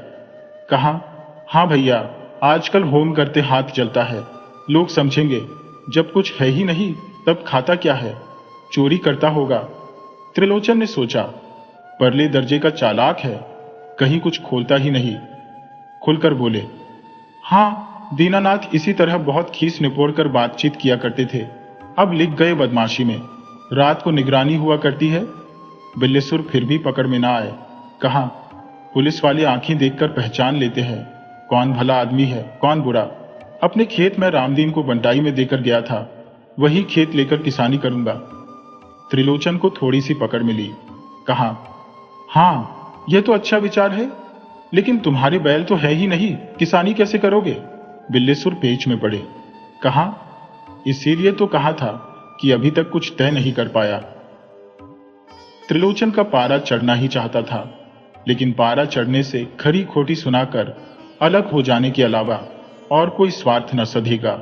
कहा, हाँ भैया, आजकल होम करते हाथ जलता है। लोग समझेंगे, जब कुछ है ही नहीं तब खाता क्या है? चोरी करता होगा। त्रिलोचन ने सोचा, परले दर्जे का चालाक है, कहीं कुछ खोलता ही नहीं। खुलकर बोले, हाँ, दीनानाथ इसी तरह बहुत खीस निपोड़कर बातचीत किया करते थे। अब लिख गए बदमाशी में। रात को निगरानी हुआ करती है। बिल्लेसुर फिर भी पकड़ में ना आए। कहा, पुलिस वाले आंखें देखकर पहचान लेते हैं कौन भला आदमी है कौन बुरा। अपने खेत में रामदीन को बंटाई में देकर गया था, वही खेत लेकर किसानी करूंगा। त्रिलोचन को थोड़ी सी पकड़ मिली। कहा, हाँ, यह तो अच्छा विचार है, लेकिन तुम्हारे बैल तो है ही नहीं, किसानी कैसे करोगे? बिल्लेसुर पेच में पड़े। कहा, इसीलिए तो कहा था कि अभी तक कुछ तय नहीं कर पाया। त्रिलोचन का पारा चढ़ना ही चाहता था, लेकिन पारा चढ़ने से खरी खोटी सुनाकर अलग हो जाने के अलावा और कोई स्वार्थ न सधेगा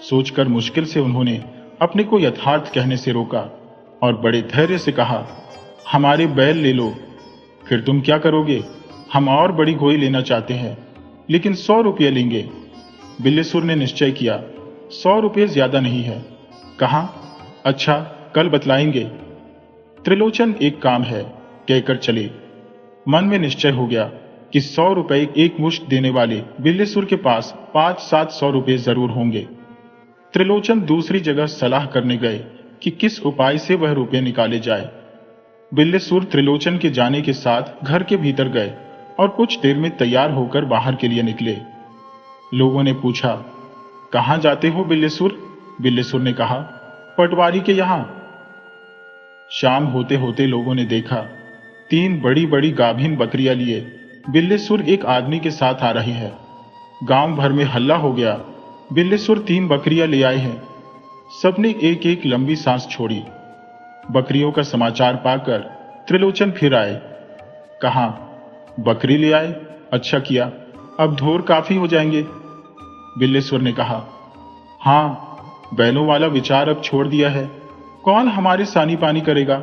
सोचकर मुश्किल से उन्होंने अपने को यथार्थ कहने से रोका और बड़े धैर्य से कहा, हमारे बैल ले लो। फिर तुम क्या करोगे? हम और बड़ी गोई लेना चाहते हैं, लेकिन 100 रुपये लेंगे। बिल्लेसुर ने निश्चय किया, 100 रुपये ज्यादा नहीं है। कहा, अच्छा, कल बतलाएंगे। त्रिलोचन एक काम है कहकर चले। मन में निश्चय हो गया कि 100 रुपये एक मुश्त देने वाले बिल्लेसुर के पास 500-700 रुपये जरूर होंगे। त्रिलोचन दूसरी जगह सलाह करने गए कि किस उपाय से वह रुपये निकाले जाए। बिल्लेसुर त्रिलोचन के जाने के साथ घर के भीतर गए और कुछ देर में तैयार होकर बाहर के लिए निकले। लोगों ने पूछा, कहां जाते हो बिल्लेसुर? बिल्लेसुर ने कहा, पटवारी के यहां। शाम होते होते लोगों ने देखा 3 बड़ी बड़ी गाभिन बकरियां लिए बिल्लेसुर एक आदमी के साथ आ रहे हैं। गांव भर में हल्ला हो गया। बिल्लेसुर 3 बकरियां ले आए हैं। सबने एक एक लंबी सांस छोड़ी। बकरियों का समाचार पाकर त्रिलोचन फिर आए। कहा, बकरी ले आए? अच्छा किया, अब ढोर काफी हो जाएंगे। बिल्लेसुर ने कहा, हाँ, बैलों वाला विचार अब छोड़ दिया है। कौन हमारे सानी पानी करेगा?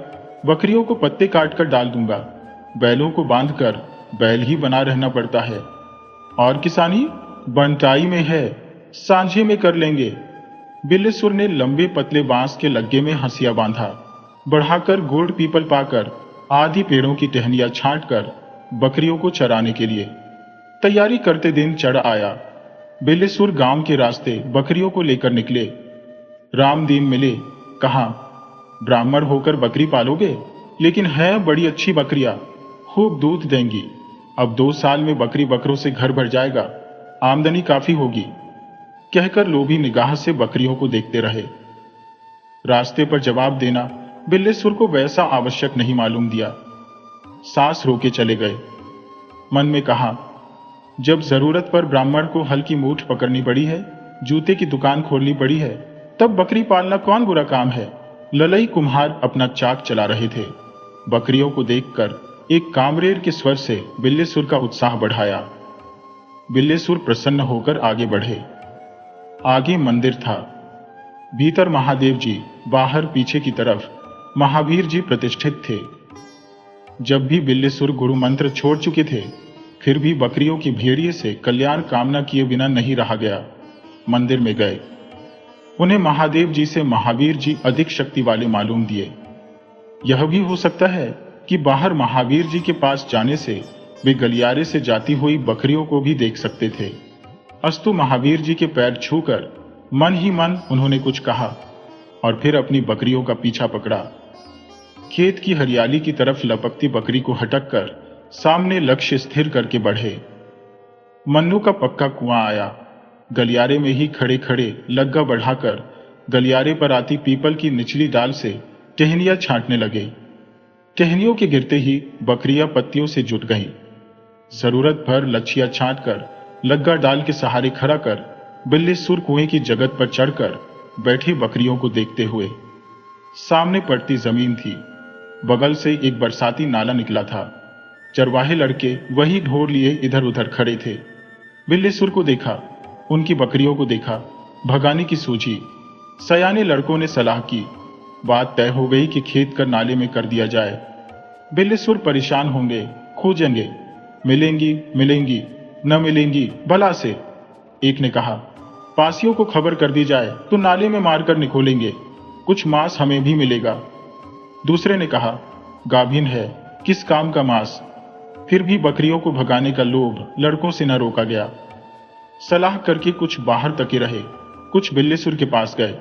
बकरियों को पत्ते काट कर डाल दूंगा। बैलों को बांधकर बैल ही बना रहना पड़ता है। और किसानी बंटाई में है, सांझे में कर लेंगे। बिल्लेसुर ने लंबे पतले बांस के लग्गे में हंसिया बांधा, बढ़ाकर गोड़ पीपल पाकर आधी पेड़ों की टहनियां छांटकर बकरियों को चराने के लिए तैयारी करते दिन चढ़ आया। बिल्लेसुर गांव के रास्ते बकरियों को लेकर निकले। रामदीन मिले। कहा, ब्राह्मण होकर बकरी पालोगे, लेकिन है बड़ी अच्छी बकरियां, खूब दूध देंगी। अब 2 साल में बकरी बकरों से घर भर जाएगा, आमदनी काफी होगी। कहकर लोभी निगाह से बकरियों को देखते रहे। रास्ते पर जवाब देना बिल्लेसुर को वैसा आवश्यक नहीं मालूम दिया। सांस रोके चले गए। मन में कहा, जब जरूरत पर ब्राह्मण को हल की मूठ पकड़नी पड़ी है, जूते की दुकान खोलनी पड़ी है, तब बकरी पालना कौन बुरा काम है। ललई कुम्हार अपना चाक चला रहे थे। बकरियों को देखकर एक कामरेर के स्वर से बिल्लेसुर का उत्साह बढ़ाया। बिल्लेसुर प्रसन्न होकर आगे बढ़े। आगे मंदिर था। भीतर महादेव जी, बाहर पीछे की तरफ महावीर जी प्रतिष्ठित थे। जब भी बिल्लीसुर गुरु मंत्र छोड़ चुके थे, फिर भी बकरियों की भेड़िए से कल्याण कामना किए बिना नहीं रहा गया। मंदिर में गए। उन्हें महादेव जी से महावीर जी अधिक शक्ति वाले मालूम दिए। यह भी हो सकता है कि बाहर महावीर जी के पास जाने से वे गलियारे से जाती हुई बकरियों को भी देख सकते थे। अस्तु महावीर जी के पैर छूकर मन ही मन उन्होंने कुछ कहा और फिर अपनी बकरियों का पीछा पकड़ा। खेत की हरियाली की तरफ लपकती बकरी को हटक कर सामने लक्ष्य स्थिर करके बढ़े। मन्नू का पक्का कुआं आया। गलियारे में ही खड़े खड़े लग्गा बढ़ाकर गलियारे पर आती पीपल की निचली डाल से टहनियां छांटने लगे। टहनियों के गिरते ही बकरियां पत्तियों से जुट गईं। जरूरत भर लच्छियां छांट कर लग्गा डाल के सहारे खड़ा कर बिल्लीसुर कुएं की जगत पर चढ़कर बैठे बकरियों को देखते हुए। सामने पड़ती जमीन थी। बगल से एक बरसाती नाला निकला था। चरवाहे लड़के वही ढोर लिए इधर उधर खड़े थे। बिल्लीसुर को देखा, उनकी बकरियों को देखा, भगाने की सूझी। सयाने लड़कों ने सलाह की। बात तय हो गई कि खेत कर नाले में कर दिया जाए। बिल्लीसुर परेशान होंगे, खोजेंगे, मिलेंगी मिलेंगी न मिलेंगी भला से। एक ने कहा, पासियों को खबर कर दी जाए तो नाले में मारकर निकोलेंगे, कुछ मांस हमें भी मिलेगा। दूसरे ने कहा, गाभिन है, किस काम का मांस। फिर भी बकरियों को भगाने का लोभ लड़कों से न रोका गया। सलाह करके कुछ बाहर तके रहे, कुछ बिल्लीसुर के पास गए।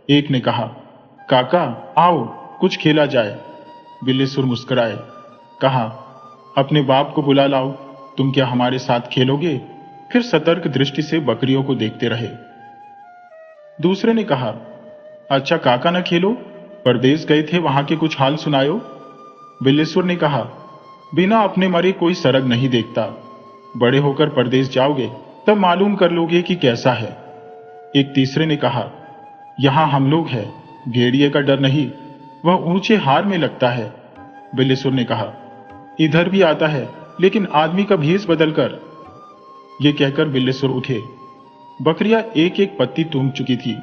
एक ने कहा, काका आओ कुछ खेला जाए। बिल्लीसुर मुस्कुराए, कहा, अपने बाप को बुला लाओ, तुम क्या हमारे साथ खेलोगे। फिर सतर्क दृष्टि से बकरियों को देखते रहे। दूसरे ने कहा, अच्छा काका न खेलो, परदेश गए थे वहां के कुछ हाल सुनायो। बिल्लीसुर ने कहा, बिना अपने मरे कोई सरग नहीं देखता, बड़े होकर परदेश जाओगे तब मालूम कर लोगे कि कैसा है। एक तीसरे ने कहा, यहां हम लोग हैं, भेड़िए का डर नहीं, वह ऊंचे हार में लगता है। बिल्लीसुर ने कहा, इधर भी आता है लेकिन आदमी का भेष बदलकर। ये कहकर बिल्लीसुर उठे। बकरियां एक एक पत्ती टूंग चुकी थी।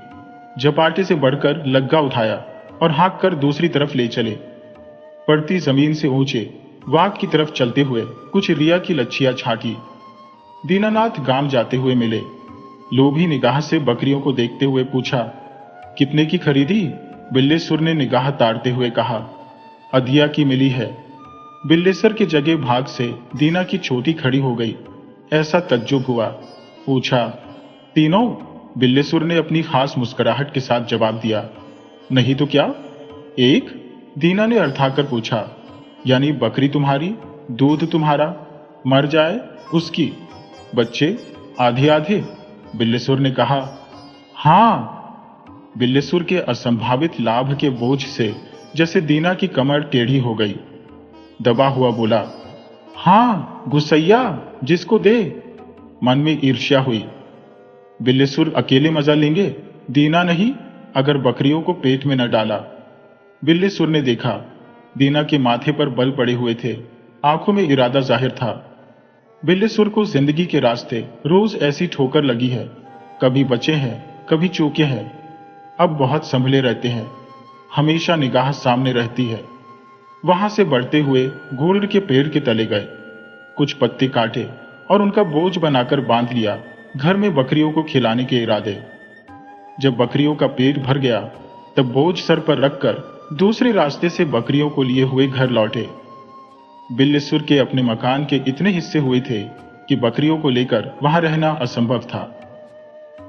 झपाटे से बढ़कर लग्गा उठाया और हाँक कर दूसरी तरफ ले चले। पड़ती जमीन से ऊंचे वाग की तरफ चलते हुए कुछ रिया की लच्छियां छाटी। दीनानाथ गांव जाते हुए मिले। लोभी निगाह से बकरियों को देखते हुए पूछा, कितने की खरीदी। बिल्लीसुर ने निगाह ताड़ते हुए कहा, अधिया की मिली है। बिल्लीसुर की जगह भाग से दीना की छोटी खड़ी हो गई। ऐसा तज्जुब हुआ। पूछा, तीनों। बिल्लीसुर ने अपनी खास मुस्कुराहट के साथ जवाब दिया, नहीं तो क्या एक। दीना ने अर्थाकर पूछा, यानी बकरी तुम्हारी, दूध तुम्हारा, मर जाए उसकी, बच्चे आधे आधे। बिल्लीसुर ने कहा, हां। बिल्लीसुर के असंभावित लाभ के बोझ से जैसे दीना की कमर टेढ़ी हो गई। दबा हुआ बोला, हां गुस्सैया, जिसको दे। मन में ईर्ष्या हुई। बिल्लीसुर अकेले मजा लेंगे, दीना नहीं, अगर बकरियों को पेट में न डाला। बिल्लीसुर ने देखा, दीना के माथे पर बल पड़े हुए थे, आंखों में इरादा जाहिर था। बिल्लीसुर को जिंदगी के रास्ते रोज ऐसी ठोकर लगी है, कभी बचे हैं, कभी चूके हैं। अब बहुत संभले रहते हैं, हमेशा निगाह सामने रहती है। वहां से बढ़ते हुए गोल्ड के पेड़ के तले गए, कुछ पत्ते काटे और उनका बोझ बनाकर बांध लिया घर में बकरियों को खिलाने के इरादे। जब बकरियों का पेट भर गया तब बोझ सर पर रखकर दूसरे रास्ते से बकरियों को लिए हुए घर लौटे। बिल्लीसुर के अपने मकान के इतने हिस्से हुए थे कि बकरियों को लेकर वहां रहना असंभव था।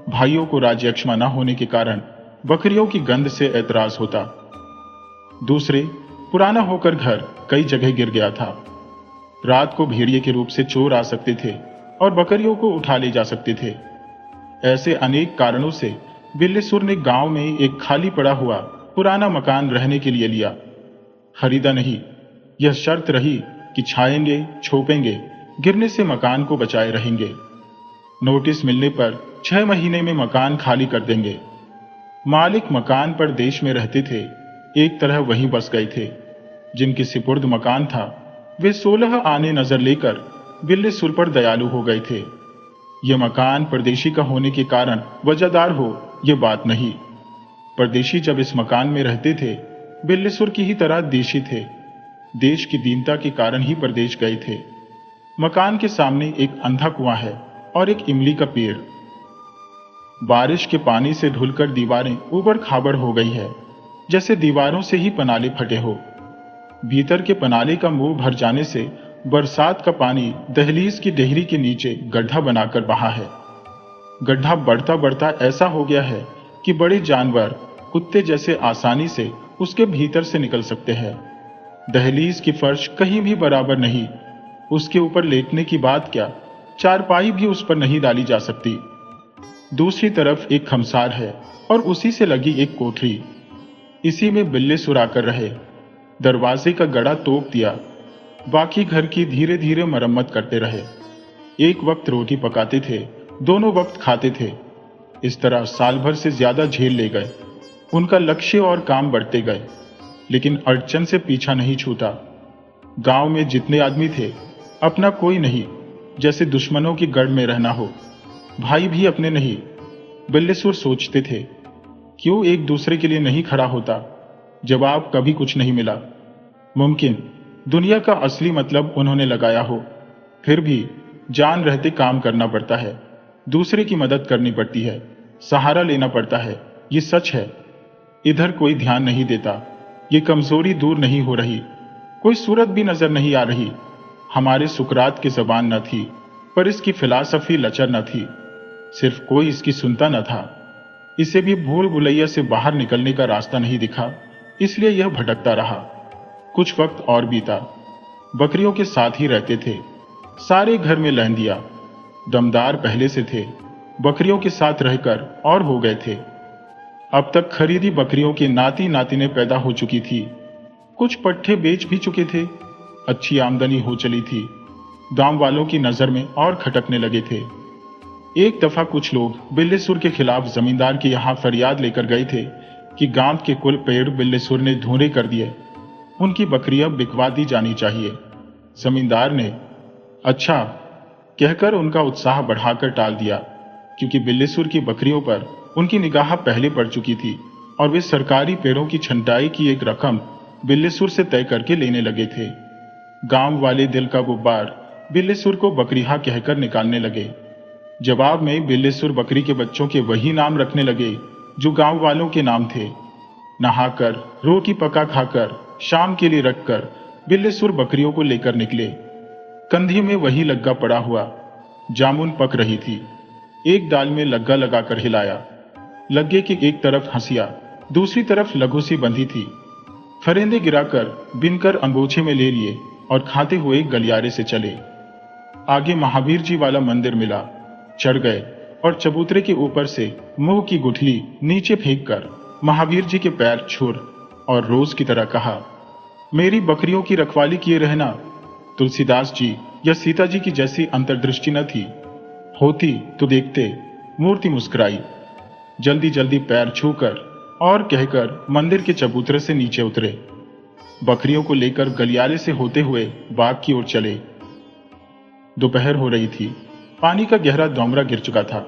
भाइयों को राज्यक्षमा न होने के कारण बकरियों की गंध से ऐतराज होता। दूसरे, पुराना होकर घर कई जगह गिर गया था। रात को भेड़िए के रूप से चोर आ सकते थे और बकरियों को उठा ले जा सकते थे। ऐसे अनेक कारणों से बिल्लीसुर ने गांव में एक खाली पड़ा हुआ पुराना मकान रहने के लिए लिया। खरीदा नहीं, यह शर्त रही कि छाएंगे, छोपेंगे, गिरने से मकान को बचाए रहेंगे। नोटिस मिलने पर 6 महीने में मकान खाली कर देंगे। मालिक मकान पर देश में रहते थे, एक तरह वहीं बस गए थे। जिनके सिपुर्द मकान था वे 16 आने नजर लेकर बिल्लीसुर पर दयालु हो गए थे। यह मकान परदेशी का होने के कारण वजहदार हो, यह बात नहीं। परदेशी जब इस मकान में रहते थे बिल्लीसुर की ही तरह देशी थे। देश की दीनता के कारण ही परदेश गए थे। मकान के सामने एक अंधा कुआं है और एक इमली का पेड़। बारिश के पानी से धुलकर दीवारें ऊबड़ खाबड़ हो गई है, जैसे दीवारों से ही पनाले फटे हो। भीतर के पनाले का मुंह भर जाने से बरसात का पानी दहलीज की देहरी के नीचे गड्ढा बनाकर बहा है। गड्ढा बढ़ता बढ़ता ऐसा हो गया है कि बड़े जानवर कुत्ते जैसे आसानी से उसके भीतर से निकल सकते हैं। दहलीज की फर्श कहीं भी बराबर नहीं, उसके ऊपर लेटने की बात क्या, चारपाई भी उस पर नहीं डाली जा सकती। दूसरी तरफ एक खमसार है और उसी से लगी एक कोठरी। इसी में बिल्ले सुरा कर रहे। दरवाजे का गड़ा तोप दिया, बाकी घर की धीरे धीरे मरम्मत करते रहे। एक वक्त रोटी पकाते थे, दोनों वक्त खाते थे। इस तरह साल भर से ज्यादा झेल ले गए। उनका लक्ष्य और काम बढ़ते गए, लेकिन अड़चन से पीछा नहीं छूटा। गांव में जितने आदमी थे, अपना कोई नहीं, जैसे दुश्मनों की गढ़ में रहना हो। भाई भी अपने नहीं। बिल्लेसुर सोचते थे, क्यों एक दूसरे के लिए नहीं खड़ा होता। जवाब कभी कुछ नहीं मिला। मुमकिन दुनिया का असली मतलब उन्होंने लगाया हो, फिर भी जान रहते काम करना पड़ता है, दूसरे की मदद करनी पड़ती है, सहारा लेना पड़ता है। ये सच है। इधर कोई ध्यान नहीं देता। ये कमजोरी दूर नहीं हो रही। कोई सूरत भी नजर नहीं आ रही। हमारे सुकरात की जबान न थी, पर इसकी फिलासफी लचर न थी। सिर्फ कोई इसकी सुनता न था। इसे भी भूल भुलैया से बाहर निकलने का रास्ता नहीं दिखा, इसलिए यह भटकता रहा। कुछ वक्त और बीता। बकरियों के साथ ही रहते थे। सारे घर में लहंदिया दमदार पहले से थे, बकरियों के साथ रहकर और हो गए थे। अब तक खरीदी बकरियों के नाती नातिनें पैदा हो चुकी थी। कुछ पट्ठे बेच भी चुके थे। अच्छी आमदनी हो चली थी। गांव वालों की नजर में और खटकने लगे थे। एक दफा कुछ लोग बिल्लेसुर के खिलाफ जमींदार के यहां फरियाद लेकर गए थे कि गांव के कुल पेड़ बिल्लेसुर ने धूरे कर दिए, उनकी बकरियां बिकवा दी जानी चाहिए। जमींदार ने अच्छा कहकर उनका उत्साह बढ़ाकर टाल दिया, क्योंकि बिल्लेसुर की बकरियों पर उनकी निगाह पहले पड़ चुकी थी और वे सरकारी पेड़ों की छंटाई की एक रकम बिल्लेसुर से तय करके लेने लगे थे। गांव वाले दिल का गुब्बार बिल्लेसुर को बकरिहा कहकर निकालने लगे। जवाब में बिल्लेसुर बकरी के बच्चों के वही नाम रखने लगे जो गांव वालों के नाम थे। नहाकर, रोटी पका खाकर, शाम के लिए रखकर बिल्लेसुर बकरियों को लेकर निकले। कंधे में वही लग्गा पड़ा हुआ। जामुन पक रही थी। एक डाल में लग्गा लगाकर हिलाया। लग्गे की एक तरफ हंसिया, दूसरी तरफ लघु सी बंधी थी। फरेंदे गिराकर बिनकर अंगोछे में ले लिए और खाते हुए गलियारे से चले। आगे महावीर जी वाला मंदिर मिला। चढ़ गए और चबूतरे के ऊपर से मुंह की गुठली नीचे फेंक कर महावीर जी के पैर छुर और रोज की तरह कहा, मेरी बकरियों की रखवाली किए रहना। तुलसीदास जी या सीता जी की जैसी अंतर्दृष्टि न थी, होती तो देखते। मूर्ति मुस्कुराई। जल्दी जल्दी पैर छूकर और कहकर मंदिर के चबूतरे से नीचे उतरे। बकरियों को लेकर गलियारे से होते हुए बाग की ओर चले। दोपहर हो रही थी। पानी का गहरा दोमरा गिर चुका था।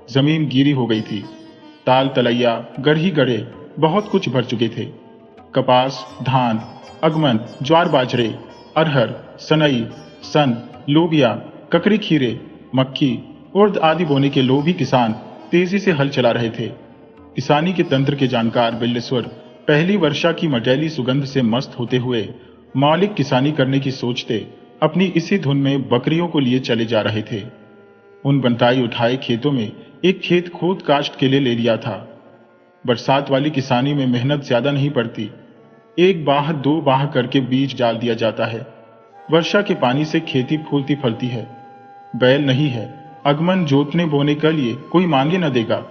जमीन गीली हो गई थी। ताल तलैया, गढ़ी गढ़े बहुत कुछ भर चुके थे। कपास, धान, अगमन, ज्वार बाजरे, अरहर, सनई, सन, लोबिया, ककड़ी खीरे, मक्की, उर्द आदि बोने के लोभी किसान तेजी से हल चला रहे थे। किसानी के तंत्र के जानकार बिल्लेसुर पहली वर्षा की मटैली सुगंध से मस्त होते हुए मौलिक किसानी करने की सोचते अपनी इसी धुन में बकरियों को लिए चले जा रहे थे। उन बंटाई उठाए खेतों में एक खेत खोद काश्त के लिए ले लिया था। बरसात वाली किसानी में मेहनत ज्यादा नहीं पड़ती। एक बाह दो बाह करके बीज डाल दिया जाता है। वर्षा के पानी से खेती फूलती फलती है। बैल नहीं है, अगमन जोतने बोने के लिए कोई मांगे न देगा।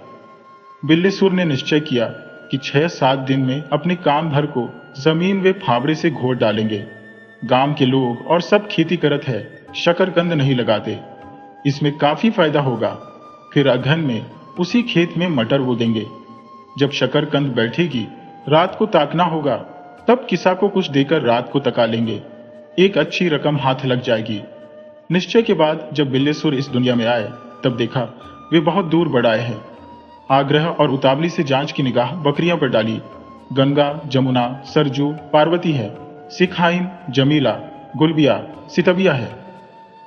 बिल्लेसुर ने निश्चय किया कि 6-7 दिन में अपने काम भर को जमीन वे फावड़े से घोट डालेंगे। गांव के लोग और सब खेती करत है, शकरकंद नहीं लगाते। इसमें काफी फायदा होगा। फिर अगहन में उसी खेत में मटर बो देंगे। जब शकरकंद बैठेगी, रात को ताकना होगा, तब किसा को कुछ देकर रात को तका लेंगे। एक अच्छी रकम हाथ लग जाएगी। निश्चय के बाद जब बिल्लेसुर इस दुनिया में आए, तब देखा वे बहुत दूर बढ़ आए हैं। आग्रह और उतावली से जांच की निगाह बकरियां पर डाली। गंगा, जमुना, सरजू, पार्वती है। सिखाइन, जमीला, गुलबिया, सितबिया है,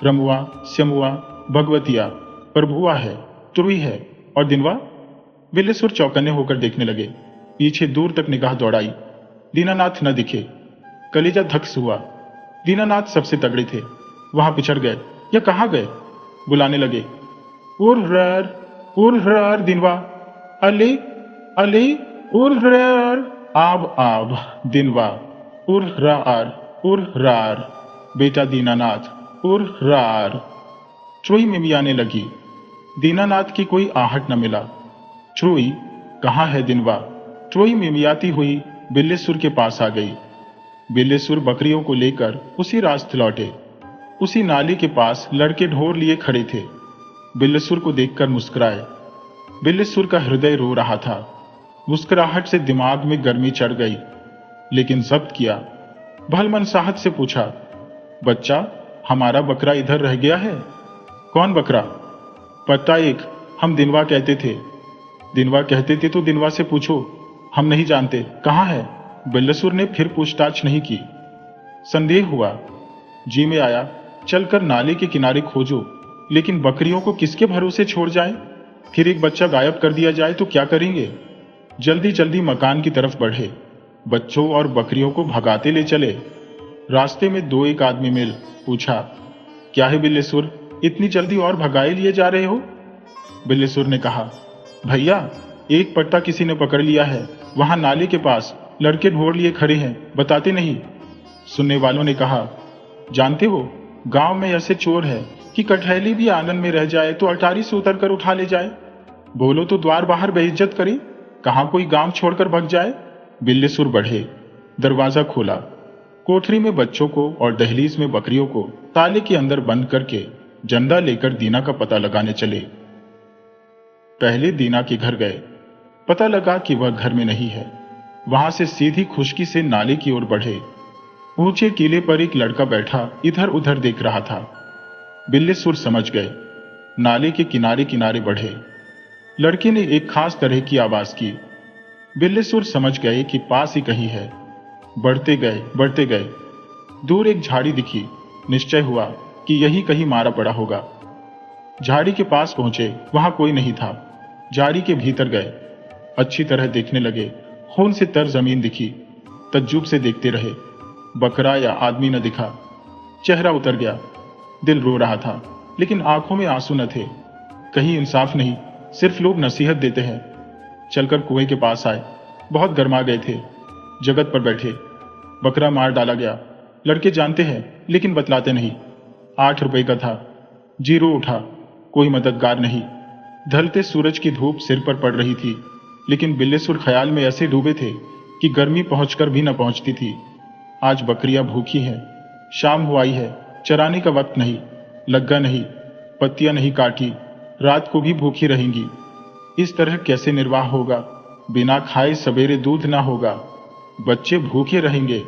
रमुआ, श्यमुआ, भगवतिया, प्रभुआ है, तुरुई है और दिनवा। बिल्लेसुर चौकन्ने होकर देखने लगे। पीछे दूर तक निगाह दौड़ाई, दीनानाथ न दिखे। कलेजा धक्स हुआ। दीनानाथ सबसे तगड़े थे, वहां पिछड़ गए या कहाँ गए? बुलाने लगे, उर्र दिनवा, अले अले उर्र, आब दिनवा, उर्रार, बेटा दीनानाथ, उर्रार। ट्रोई मिमियाने लगी। दीनानाथ की कोई आहट न मिला। ट्रोई, कहाँ है दिनवा? ट्रोई मिमियाती हुई बिल्लेसुर के पास आ गई। बिल्लेसुर बकरियों को लेकर उसी रास्ते लौटे। उसी नाली के पास लड़के ढोर लिए खड़े थे। बिल्लेसुर को देखकर मुस्कुराए। बिल्लेसुर का हृदय रो रहा था। मुस्कुराहट से दिमाग में गर्मी चढ़ गई, लेकिन जब्त किया। भलमनसाहत से पूछा, बच्चा, हमारा बकरा इधर रह गया है? कौन बकरा? पता एक, हम दिनवा कहते थे। दिनवा कहते थे तो दिनवा से पूछो, हम नहीं जानते। कहाँ है? बिल्लेसुर ने फिर पूछताछ नहीं की। संदेह हुआ, जी में आया, चलकर नाले के किनारे खोजो, लेकिन बकरियों को किसके भरोसे छोड़ जाए? फिर एक बच्चा गायब कर दिया जाए तो क्या करेंगे? जल्दी जल्दी मकान की तरफ बढ़े। बच्चों और बकरियों को भगाते ले चले। रास्ते में दो एक आदमी मिल। पूछा, क्या है बिल्लेसुर, इतनी जल्दी और भगाए लिए जा रहे हो? बिल्लेसुर ने कहा, भैया, एक पट्टा किसी ने पकड़ लिया है, वहां नाले के पास लड़के ढोर लिए खड़े हैं, बताते नहीं। सुनने वालों ने कहा, जानते हो, गांव में ऐसे चोर है कि कठहैली भी आंगन में रह जाए तो अटारी से उतर कर उठा ले जाए। बोलो तो द्वार बाहर बेइज्जत करे, कहां कोई गांव छोड़कर भग जाए। बिल्लेसुर बढ़े। दरवाजा खोला। कोठरी में बच्चों को और दहलीज में बकरियों को ताले के अंदर बंद करके जंदा लेकर दीना का पता लगाने चले। पहले दीना के घर गए। पता लगा कि वह घर में नहीं है। वहां से सीधी खुशकी से नाले की ओर बढ़े। ऊंचे टीले पर एक लड़का बैठा इधर उधर देख रहा था। बिल्लेसुर समझ गए। नाले के किनारे किनारे बढ़े। लड़के ने एक खास तरह की आवाज की। बिल्लेसुर समझ गए कि पास ही कहीं है। बढ़ते गए। दूर एक झाड़ी दिखी। निश्चय हुआ कि यही कहीं मारा पड़ा होगा। झाड़ी के पास पहुंचे, वहां कोई नहीं था। झाड़ी के भीतर गए। अच्छी तरह देखने लगे। खून से तर जमीन दिखी। तज्जुब से देखते रहे। बकरा या आदमी न दिखा। चेहरा उतर गया। दिल रो रहा था, लेकिन आंखों में आंसू न थे। कहीं इंसाफ नहीं, सिर्फ लोग नसीहत देते हैं। चलकर कुएं के पास आए। बहुत गर्मा गए थे। जगत पर बैठे। बकरा मार डाला गया। लड़के जानते हैं, लेकिन बतलाते नहीं। 8 रुपए का था। जीरो उठा। कोई मददगार नहीं। ढलते सूरज की धूप सिर पर पड़ रही थी, लेकिन बिल्लेसुर ख्याल में ऐसे डूबे थे कि गर्मी पहुंचकर भी न पहुंचती थी। आज बकरियां भूखी हैं। शाम हुआई है। चराने का वक्त नहीं। लग्गा नहीं। पत्तियां नहीं काटी। रात को भी भूखी रहेंगी। इस तरह कैसे निर्वाह होगा? बिना खाए सवेरे दूध ना होगा। बच्चे भूखे रहेंगे,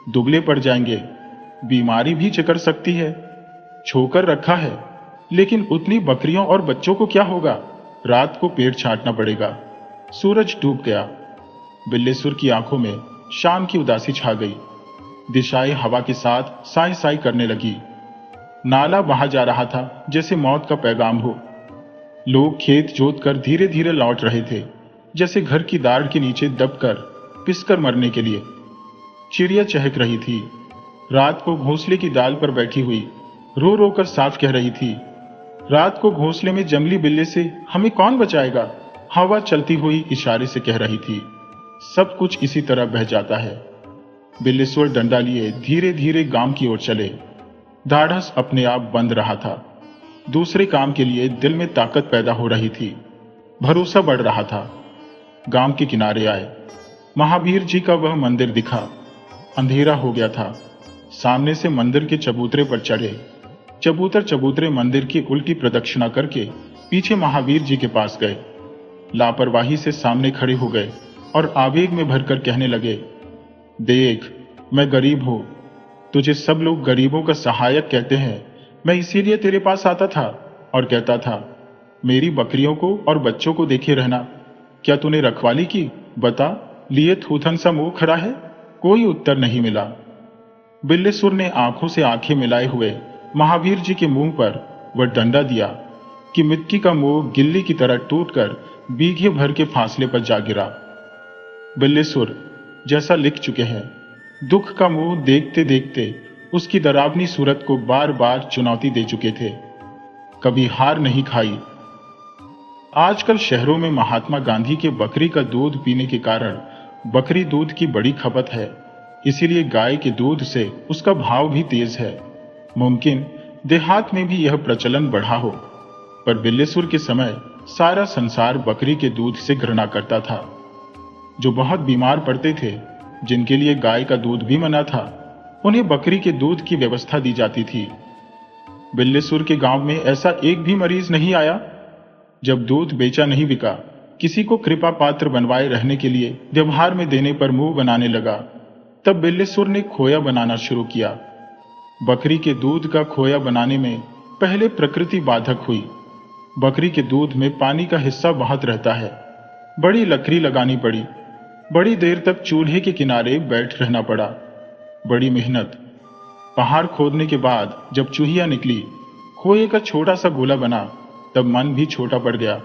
दुबले पड़ जाएंगे। बीमारी भी चकर सकती है। छोकर रखा है, लेकिन उतनी बकरियों और बच्चों को क्या होगा? रात को पेट छांटना पड़ेगा। सूरज डूब गया। बिल्लेसुर की आंखों में शाम की उदासी छा गई। दिशाएं हवा के साथ साई साई करने लगी। नाला बहा जा रहा था जैसे मौत का पैगाम हो। लोग खेत जोत कर धीरे धीरे लौट रहे थे, जैसे घर की दाढ़ के नीचे दबकर पिसकर मरने के लिए। चिड़िया चहक रही थी। रात को घोंसले की डाल पर बैठी हुई रो रो कर साफ कह रही थी, रात को घोंसले में जंगली बिल्ले से हमें कौन बचाएगा? हवा चलती हुई इशारे से कह रही थी, सब कुछ इसी तरह बह जाता है। बिल्लेश्वर डंडा लिए धीरे धीरे गांव की ओर चले। ढाढ़स अपने आप बंद रहा था। दूसरे काम के लिए दिल में ताकत पैदा हो रही थी। भरोसा बढ़ रहा था। गांव के किनारे आए। महावीर जी का वह मंदिर दिखा। अंधेरा हो गया था। सामने से मंदिर के चबूतरे पर चढ़े। चबूतरे मंदिर की उल्टी प्रदक्षिणा करके पीछे महावीर जी के पास गए। लापरवाही से सामने खड़े हो गए और आवेग में भरकर कहने लगे, देख, मैं गरीब हूं। तुझे सब लोग गरीबों का सहायक कहते हैं। मैं इसीलिए तेरे पास आता था और कहता था, मेरी बकरियों को और बच्चों को देखे रहना। क्या तूने रखवाली की? बता, लिए थूथन सा मुंह खड़ा है। कोई उत्तर नहीं मिला। बिल्लेसुर ने आंखों से आंखें मिलाए हुए महावीर जी के मुंह पर वह डंडा दिया कि मिट्टी का मुंह गिल्ली की तरह टूटकर बीघे भर के फासले पर जा गिरा। बिल्लेसुर जैसा लिख चुके हैं, दुख का मुंह देखते देखते उसकी डरावनी सूरत को बार बार चुनौती दे चुके थे, कभी हार नहीं खाई। आजकल शहरों में महात्मा गांधी के बकरी का दूध पीने के कारण बकरी दूध की बड़ी खपत है, इसीलिए गाय के दूध से उसका भाव भी तेज है। मुमकिन देहात में भी यह प्रचलन बढ़ा हो, पर बिल्लेसुर के समय सारा संसार बकरी के दूध से घृणा करता था। जो बहुत बीमार पड़ते थे, जिनके लिए गाय का दूध भी मना था, उन्हें बकरी के दूध की व्यवस्था दी जाती थी। बिल्लेसुर के गांव में ऐसा एक भी मरीज नहीं आया। जब दूध बेचा नहीं बिका, किसी को कृपा पात्र बनवाए रहने के लिए व्यवहार में देने पर मुंह बनाने लगा, तब बिल्लेसुर ने खोया बनाना शुरू किया। बकरी के दूध का खोया बनाने में पहले प्रकृति बाधक हुई। बकरी के दूध में पानी का हिस्सा बहुत रहता है। बड़ी लकड़ी लगानी पड़ी, बड़ी देर तक चूल्हे के किनारे बैठ रहना पड़ा, बड़ी मेहनत। पहाड़ खोदने के बाद जब चूहिया निकली, खोए का छोटा सा गोला बना, तब मन भी छोटा पड़ गया।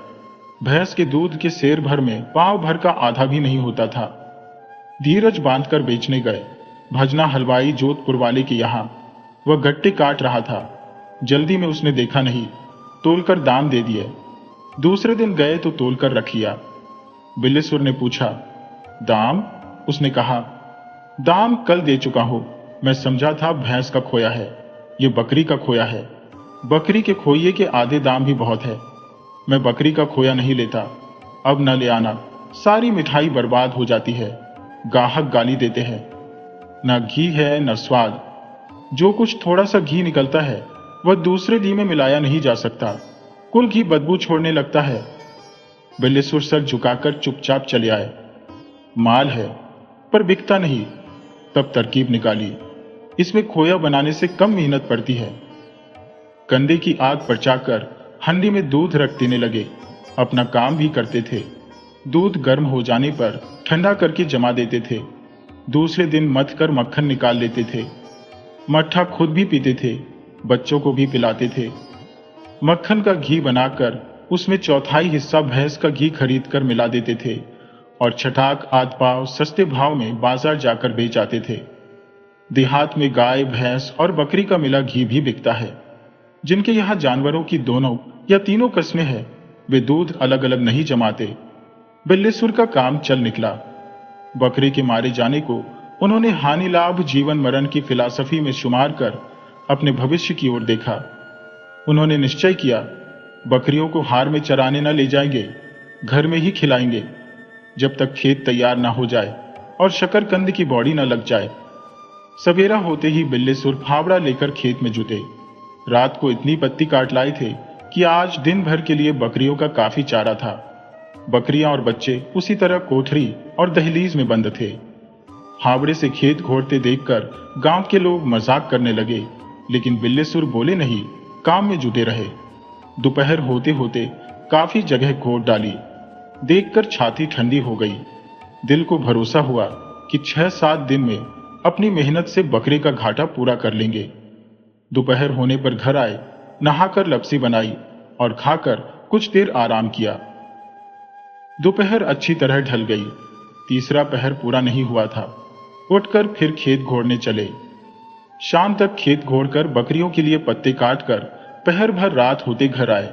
भैंस के दूध के सेर भर में पाव भर का आधा भी नहीं होता था। धीरज बांधकर बेचने गए। भजना हलवाई जोधपुर वाले के यहां वह गट्टे काट रहा था। जल्दी में उसने देखा नहीं, तोलकर दाम दे दिए। दूसरे दिन गए तो तोलकर रख लिया। बिल्लेसुर ने पूछा, दाम? उसने कहा, दाम कल दे चुका हूं। मैं समझा था भैंस का खोया है, ये बकरी का खोया है। बकरी के खोइए के आधे दाम भी बहुत है। मैं बकरी का खोया नहीं लेता, अब न ले आना। सारी मिठाई बर्बाद हो जाती है, गाहक गाली देते हैं। न घी है न स्वाद। जो कुछ थोड़ा सा घी निकलता है वह दूसरे घी में मिलाया नहीं जा सकता, कुल घी बदबू छोड़ने लगता है। बिल्लेसुर सर झुकाकर चुपचाप चले आए। माल है पर बिकता नहीं। तब तरकीब निकाली, इसमें खोया बनाने से कम मेहनत पड़ती है। कंडे की आग परचाकर हंडी में दूध रख देने लगे। अपना काम भी करते थे। दूध गर्म हो जाने पर ठंडा करके जमा देते थे। दूसरे दिन मथ कर मक्खन निकाल लेते थे। मट्ठा खुद भी पीते थे, बच्चों को भी पिलाते थे। मक्खन का घी बनाकर उसमें चौथाई हिस्सा भैंस का घी खरीद कर मिला देते थे और छटाक आध पाव सस्ते भाव में बाजार जाकर बेच आते थे। देहात में गाय, भैंस और बकरी का मिला घी भी बिकता है। जिनके यहाँ जानवरों की दोनों या तीनों किस्में हैं, वे दूध अलग अलग नहीं जमाते। बिल्लेसुर का काम चल निकला। बकरी के मारे जाने को उन्होंने हानि लाभ जीवन मरण की फिलॉसफी में शुमार कर अपने भविष्य की ओर देखा। उन्होंने निश्चय किया, बकरियों को हार में चराने न ले जाएंगे, घर में ही खिलाएंगे, जब तक खेत तैयार ना हो जाए और शकरकंद की बौड़ी न लग जाए। सवेरा होते ही बिल्लेसुर फावड़ा लेकर खेत में जुटे। रात को इतनी पत्ती काट लाए थे कि आज दिन भर के लिए बकरियों का काफी चारा था। बकरियां और बच्चे उसी तरह कोठरी और दहलीज में बंद थे। हावड़े से खेत घोड़ते देखकर गांव के लोग मजाक करने लगे, लेकिन बिल्लेसुर बोले नहीं, काम में जुटे रहे। दोपहर होते होते काफी जगह खोद डाली। देखकर छाती ठंडी हो गई। दिल को भरोसा हुआ कि 6-7 दिन में अपनी मेहनत से बकरे का घाटा पूरा कर लेंगे। दोपहर होने पर घर आए, नहाकर लपसी बनाई और खाकर कुछ देर आराम किया। दोपहर अच्छी तरह ढल गई। तीसरा पहर पूरा नहीं हुआ था। उठकर फिर खेत घोड़ने चले। शाम तक खेत घोड़कर बकरियों के लिए पत्ते काटकर पहर भर रात होते घर आए।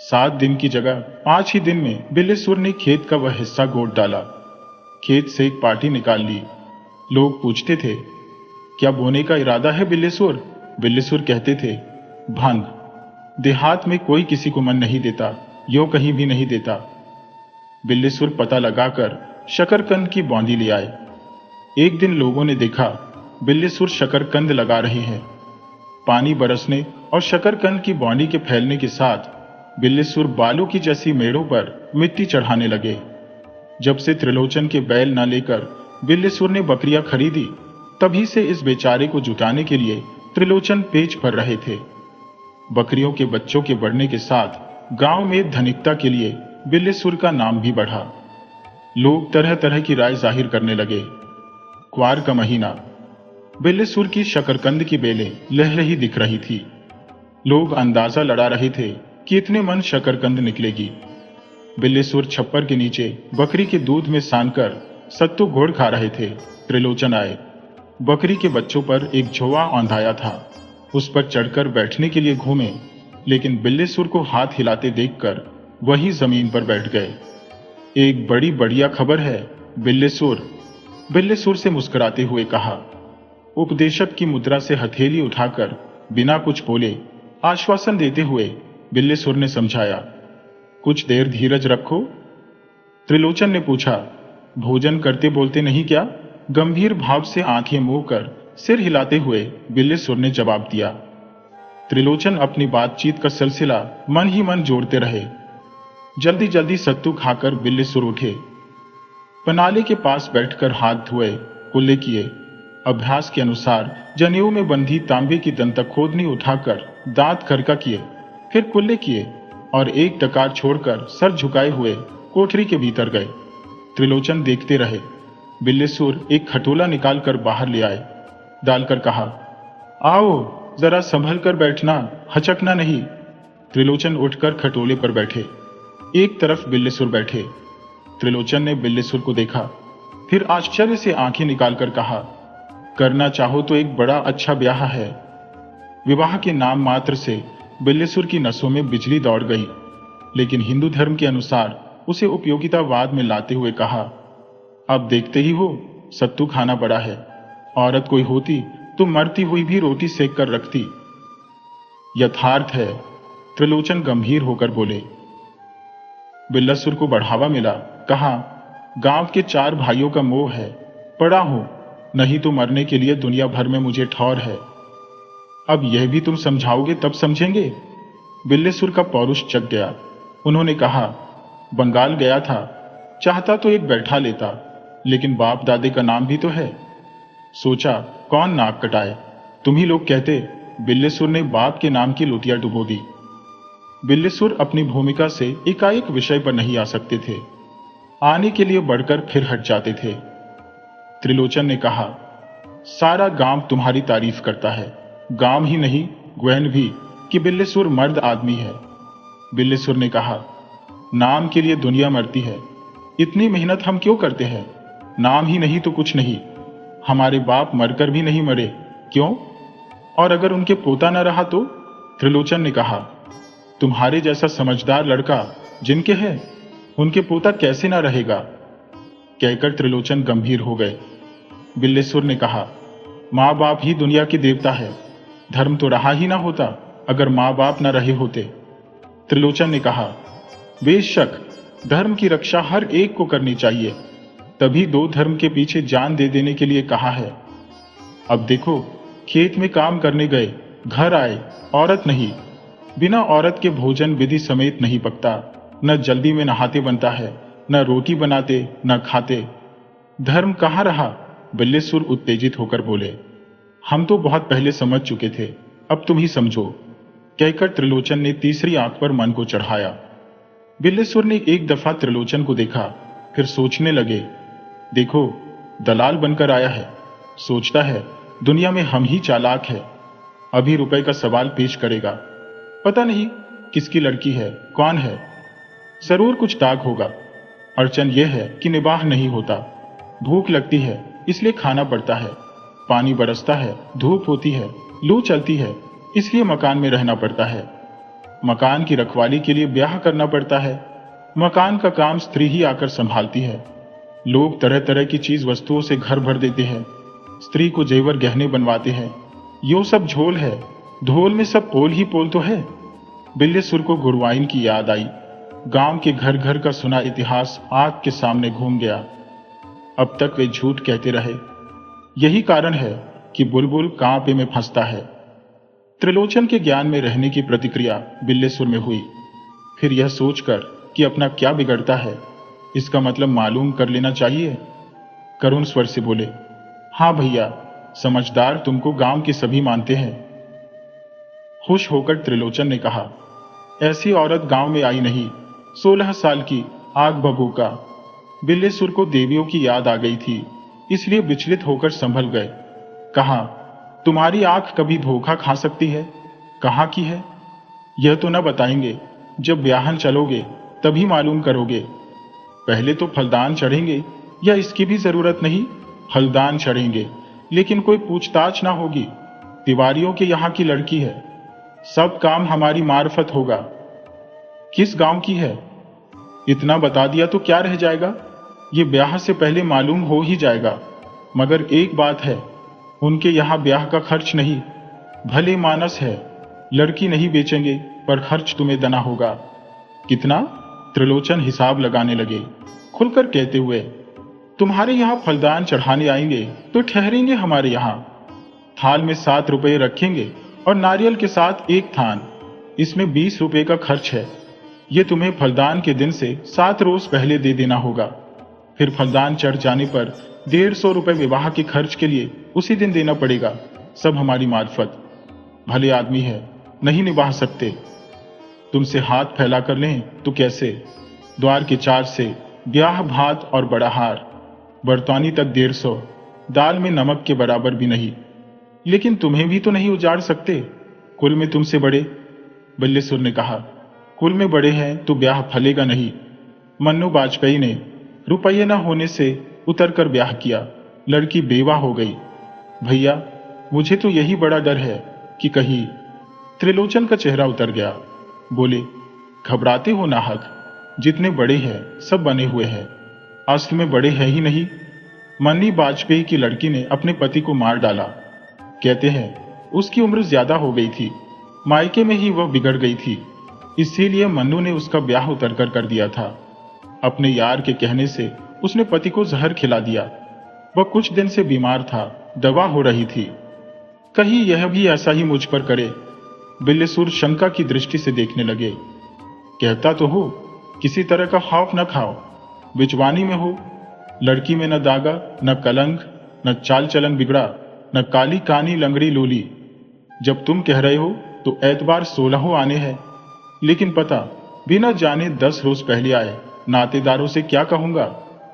7 दिन की जगह 5 ही दिन में बिल्लेसुर ने खेत का वह हिस्सा गोद डाला। खेत से एक पार्टी निकाल ली। लोग पूछते थे, क्या बोने का इरादा है बिल्लेसुर? बिल्लेसुर कहते थे, भांग। देहात में कोई किसी को मन नहीं देता, यो कहीं भी नहीं देता। बिल्लेसुर पता लगाकर शकरकंद की बौंदी ले आए। एक दिन लोगों ने देखा बिल्लेसुर शकरकंद लगा रहे हैं। पानी बरसने और शकरकंद की बौंदी के फैलने के साथ बिल्लेसुर बालों की जैसी मेड़ों पर मिट्टी चढ़ाने लगे। जब से त्रिलोचन के बैल न लेकर बिल्लेसुर ने बकरियां खरीदी, तभी से इस बेचारे को जुटाने के लिए त्रिलोचन पेच पर रहे थे। बकरियों के बच्चों के बढ़ने के साथ गांव में धनिकता के लिए बिल्लेसुर का नाम भी बढ़ा। लोग तरह तरह की राय जाहिर करने लगे। क्वार का महीना, बिल्लीसुर की शकरकंद की बेलें लहलही दिख रही थी। लोग अंदाजा लड़ा रहे थे कि इतने मन शकरकंद निकलेगी। बिल्लीसुर छप्पर के नीचे बकरी के दूध में सानकर सत्तू घोड़ खा रहे थे। त्रिलोचन आए। बकरी के बच्चों पर एक झोवा औंधाया था। उस पर चढ़कर बैठने के लिए घूमे, लेकिन बिल्लीसुर को हाथ हिलाते देखकर वही जमीन पर बैठ गए। एक बड़ी बढ़िया खबर है बिल्लीसुर, बिल्लीसुर से मुस्कुराते हुए कहा। उपदेशक की मुद्रा से हथेली उठाकर बिना कुछ बोले आश्वासन देते हुए बिल्लीसुर ने समझाया, कुछ देर धीरज रखो। त्रिलोचन ने पूछा, भोजन करते बोलते नहीं क्या? गंभीर भाव से आंखें मूंद कर सिर हिलाते हुए बिल्लीसुर ने जवाब दिया। त्रिलोचन अपनी बातचीत का सिलसिला मन ही मन जोड़ते रहे। जल्दी जल्दी सत्तू खाकर बिल्लीसुर उठे। पनाले के पास बैठकर हाथ धोए, कुल्ले किए। अभ्यास के अनुसार जनेऊ में बंधी तांबे की दंतक खोदनी उठाकर दांत खरका किए, फिर कुल्ले किए और एक टकार छोड़कर सर झुकाए हुए कोठरी के भीतर गए। त्रिलोचन देखते रहे। बिल्लीसुर एक खटोला निकालकर बाहर ले आए, डालकर कहा, आओ जरा संभल कर बैठना, हचकना नहीं। त्रिलोचन उठकर खटोले पर बैठे। एक तरफ बिल्लीसुर बैठे। त्रिलोचन ने बिल्लीसुर को देखा, फिर आश्चर्य से आंखें निकालकर कहा, करना चाहो तो एक बड़ा अच्छा ब्याह है। विवाह के नाम मात्र से बिल्लीसुर की नसों में बिजली दौड़ गई, लेकिन हिंदू धर्म के अनुसार उसे उपयोगितावाद में लाते हुए कहा, अब देखते ही हो सत्तू खाना पड़ा है। औरत कोई होती तो मरती हुई भी रोटी सेक कर रखती। यथार्थ है, त्रिलोचन गंभीर होकर बोले। बिल्लीसुर को बढ़ावा मिला। कहा, गांव के 4 भाइयों का मोह है, पड़ा हूं, नहीं तो मरने के लिए दुनिया भर में मुझे ठौर है। अब यह भी तुम समझाओगे तब समझेंगे। बिल्लीसुर का पौरुष जग गया। उन्होंने कहा, बंगाल गया था, चाहता तो एक बैठा लेता, लेकिन बाप दादे का नाम भी तो है। सोचा कौन नाक कटाए, तुम ही लोग कहते। बिल्लीसुर ने बाप के नाम की लुटिया डुबो दी। बिल्लीसुर अपनी भूमिका से एकाएक विषय पर नहीं आ सकते थे। आने के लिए बढ़कर फिर हट जाते थे। त्रिलोचन ने कहा, सारा गांव तुम्हारी तारीफ करता है, गांव ही नहीं ग्वैन भी, कि बिल्लीसुर मर्द आदमी है। बिल्लीसुर ने कहा, नाम के लिए दुनिया मरती है, इतनी मेहनत हम क्यों करते हैं? नाम ही नहीं तो कुछ नहीं। हमारे बाप मरकर भी नहीं मरे, क्यों? और अगर उनके पोता न रहा तो? त्रिलोचन ने कहा, तुम्हारे जैसा समझदार लड़का जिनके है, उनके पोता कैसे ना रहेगा? कहकर त्रिलोचन गंभीर हो गए। बिल्लीसुर ने कहा, माँ बाप ही दुनिया के देवता है, धर्म तो रहा ही ना होता अगर माँ बाप न रहे होते। त्रिलोचन ने कहा, बेशक धर्म की रक्षा हर एक को करनी चाहिए, तभी 2 धर्म के पीछे जान दे देने के लिए कहा है। अब देखो, खेत में काम करने गए, घर आए, औरत नहीं। बिना औरत के भोजन विधि समेत नहीं पकता, न जल्दी में नहाते बनता है, न रोटी बनाते न खाते। धर्म कहाँ रहा? बिल्लीसुर उत्तेजित होकर बोले, हम तो बहुत पहले समझ चुके थे, अब तुम ही समझो। कहकर त्रिलोचन ने तीसरी आंख पर मन को चढ़ाया। बिल्लीसुर ने एक दफा त्रिलोचन को देखा, फिर सोचने लगे, देखो दलाल बनकर आया है, सोचता है दुनिया में हम ही चालाक है, अभी रुपए का सवाल पेश करेगा। पता नहीं किसकी लड़की है, कौन है, जरूर कुछ दाग होगा। अड़चन यह है कि निबाह नहीं होता, भूख लगती है इसलिए खाना पड़ता है, पानी बरसता है, धूप होती है, लू चलती है, इसलिए मकान में रहना पड़ता है, मकान की रखवाली के लिए ब्याह करना पड़ता है, मकान का काम स्त्री ही आकर संभालती है। लोग तरह तरह की चीज वस्तुओं से घर भर देते हैं, स्त्री को जेवर गहने बनवाते हैं। यो सब झोल है, ढोल में सब पोल ही पोल तो है। बिल्लीसुर को गुरवाइन की याद आई। गांव के घर घर का सुना इतिहास आग के सामने घूम गया। अब तक वे झूठ कहते रहे, यही कारण है कि बुलबुल कांपे में फंसता है। त्रिलोचन के ज्ञान में रहने की प्रतिक्रिया बिल्लीसुर में हुई। फिर यह सोचकर कि अपना क्या बिगड़ता है, इसका मतलब मालूम कर लेना चाहिए, करुण स्वर से बोले, हाँ भैया, समझदार तुमको गांव के सभी मानते हैं। खुश होकर त्रिलोचन ने कहा, ऐसी औरत गांव में आई नहीं, 16 साल की आग बबूका। बिल्लीसुर को देवियों की याद आ गई थी, इसलिए विचलित होकर संभल गए। कहा, तुम्हारी आंख कभी धोखा खा सकती है? कहाँ की है? यह तो न बताएंगे, जब ब्याहन चलोगे तभी मालूम करोगे। पहले तो फलदान चढ़ेंगे, या इसकी भी जरूरत नहीं? फलदान चढ़ेंगे, लेकिन कोई पूछताछ ना होगी। तिवारियों के यहाँ की लड़की है, सब काम हमारी मार्फत होगा। किस गांव की है? इतना बता दिया तो क्या रह जाएगा, ये ब्याह से पहले मालूम हो ही जाएगा। मगर एक बात है, उनके यहाँ ब्याह का खर्च नहीं। भले मानस है, लड़की नहीं बेचेंगे, पर खर्च तुम्हें देना होगा। कितना? त्रिलोचन हिसाब लगाने लगे, खुलकर कहते हुए, तुम्हारे यहाँ फलदान चढ़ाने आएंगे तो ठहरेंगे हमारे यहाँ। थाल में 7 रुपये रखेंगे और नारियल के साथ एक थान, इसमें 20 रुपये का खर्च है। ये तुम्हें फलदान के दिन से 7 रोज पहले दे देना होगा। फिर फलदान चढ़ जाने पर 150 रुपये विवाह के खर्च के लिए उसी दिन देना पड़ेगा। सब हमारी मार्फत। भले आदमी है, नहीं निभा सकते। तुमसे हाथ फैला कर लें तो कैसे? द्वार के 4 से ब्याह भात और बड़ा हार, बरतानी तक 150, दाल में नमक के बराबर भी नहीं। लेकिन तुम्हें भी तो नहीं उजाड़ सकते, कुल में तुमसे बड़े। बिल्लेसुर ने कहा, कुल में बड़े हैं तो ब्याह फलेगा नहीं। मन्नू वाजपेयी ने रुपये न होने से उतरकर ब्याह किया, लड़की बेवा हो गई। भैया, मुझे तो यही बड़ा डर है कि कहीं। त्रिलोचन का चेहरा उतर गया, बोले, घबराते हो नाहक। जितने बड़े हैं सब बने हुए हैं, असल में बड़े हैं ही नहीं। मन्नी वाजपेयी की लड़की ने अपने पति को मार डाला। कहते हैं उसकी उम्र ज्यादा हो गई थी, मायके में ही वह बिगड़ गई थी, इसीलिए मन्नू ने उसका ब्याह उतरकर कर दिया था। अपने यार के कहने से उसने पति को जहर खिला दिया। वह कुछ दिन से बीमार था, दवा हो रही थी। कहीं यह भी ऐसा ही मुझ पर करे। बिल्लेसुर शंका की दृष्टि से देखने लगे। कहता तो हो, किसी तरह का खौफ न खाओ, बिचवानी में हो। लड़की में न दागा, न कलंक, न चाल चलन बिगड़ा, न काली कानी लंगड़ी लोली। जब तुम कह रहे हो तो एतबार 16 आने हैं, लेकिन पता बिना जाने 10 रोज पहले आए नातेदारों से क्या कहूंगा?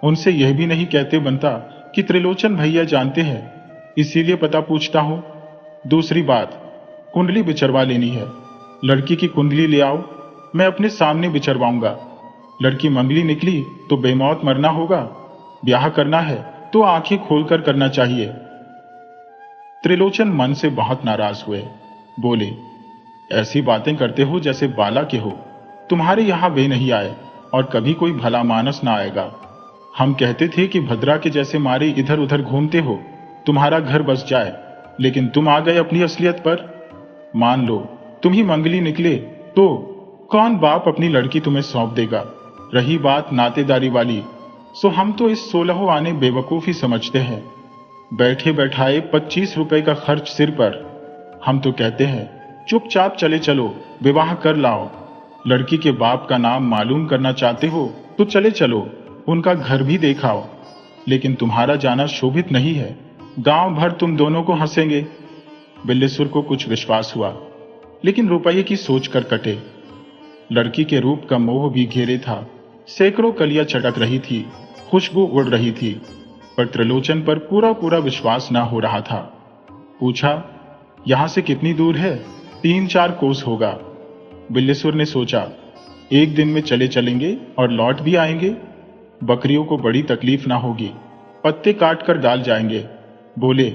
उनसे यह भी नहीं कहते बनता कि त्रिलोचन भैया जानते हैं, इसीलिए पता पूछता हूं। दूसरी बात, कुंडली बिचरवा लेनी है। लड़की की कुंडली ले आओ, मैं अपने सामने बिचरवाऊंगा। लड़की मंगली निकली तो बेमौत मरना होगा। ब्याह करना है तो आंखें खोलकर करना चाहिए। त्रिलोचन मन से बहुत नाराज हुए, बोले, ऐसी बातें करते हो जैसे बाला के हो। तुम्हारे यहां वे नहीं आए और कभी कोई भला मानस ना आएगा। हम कहते थे कि भद्रा के जैसे मारे इधर उधर घूमते हो, तुम्हारा घर बस जाए, लेकिन तुम आ गए अपनी असलियत पर। मान लो तुम ही मंगली निकले तो कौन बाप अपनी लड़की तुम्हें सौंप देगा? रही बात नातेदारी वाली, सो हम तो इस 16 आने बेवकूफी समझते हैं। बैठे बैठाए 25 रुपए का खर्च सिर पर। हम तो कहते हैं चुपचाप चले चलो, विवाह कर लाओ। लड़की के बाप का नाम मालूम करना चाहते हो तो चले चलो, उनका घर भी देखाओ। लेकिन तुम्हारा जाना शोभित नहीं है, गांव भर तुम दोनों को हंसेंगे। बिल्लेसुर को कुछ विश्वास हुआ, लेकिन रुपये की सोच कर कटे। लड़की के रूप का मोह भी घेरे था। सैकड़ों कलियां चटक रही थी, खुशबू उड़ रही थी, पर त्रिलोचन पर पूरा पूरा विश्वास ना हो रहा था। पूछा, यहां से कितनी दूर है? 3-4 कोस होगा। बिल्लेसुर ने सोचा, एक दिन में चले चलेंगे और लौट भी आएंगे। बकरियों को बड़ी तकलीफ ना होगी, पत्ते काट कर डाल जाएंगे। बोले,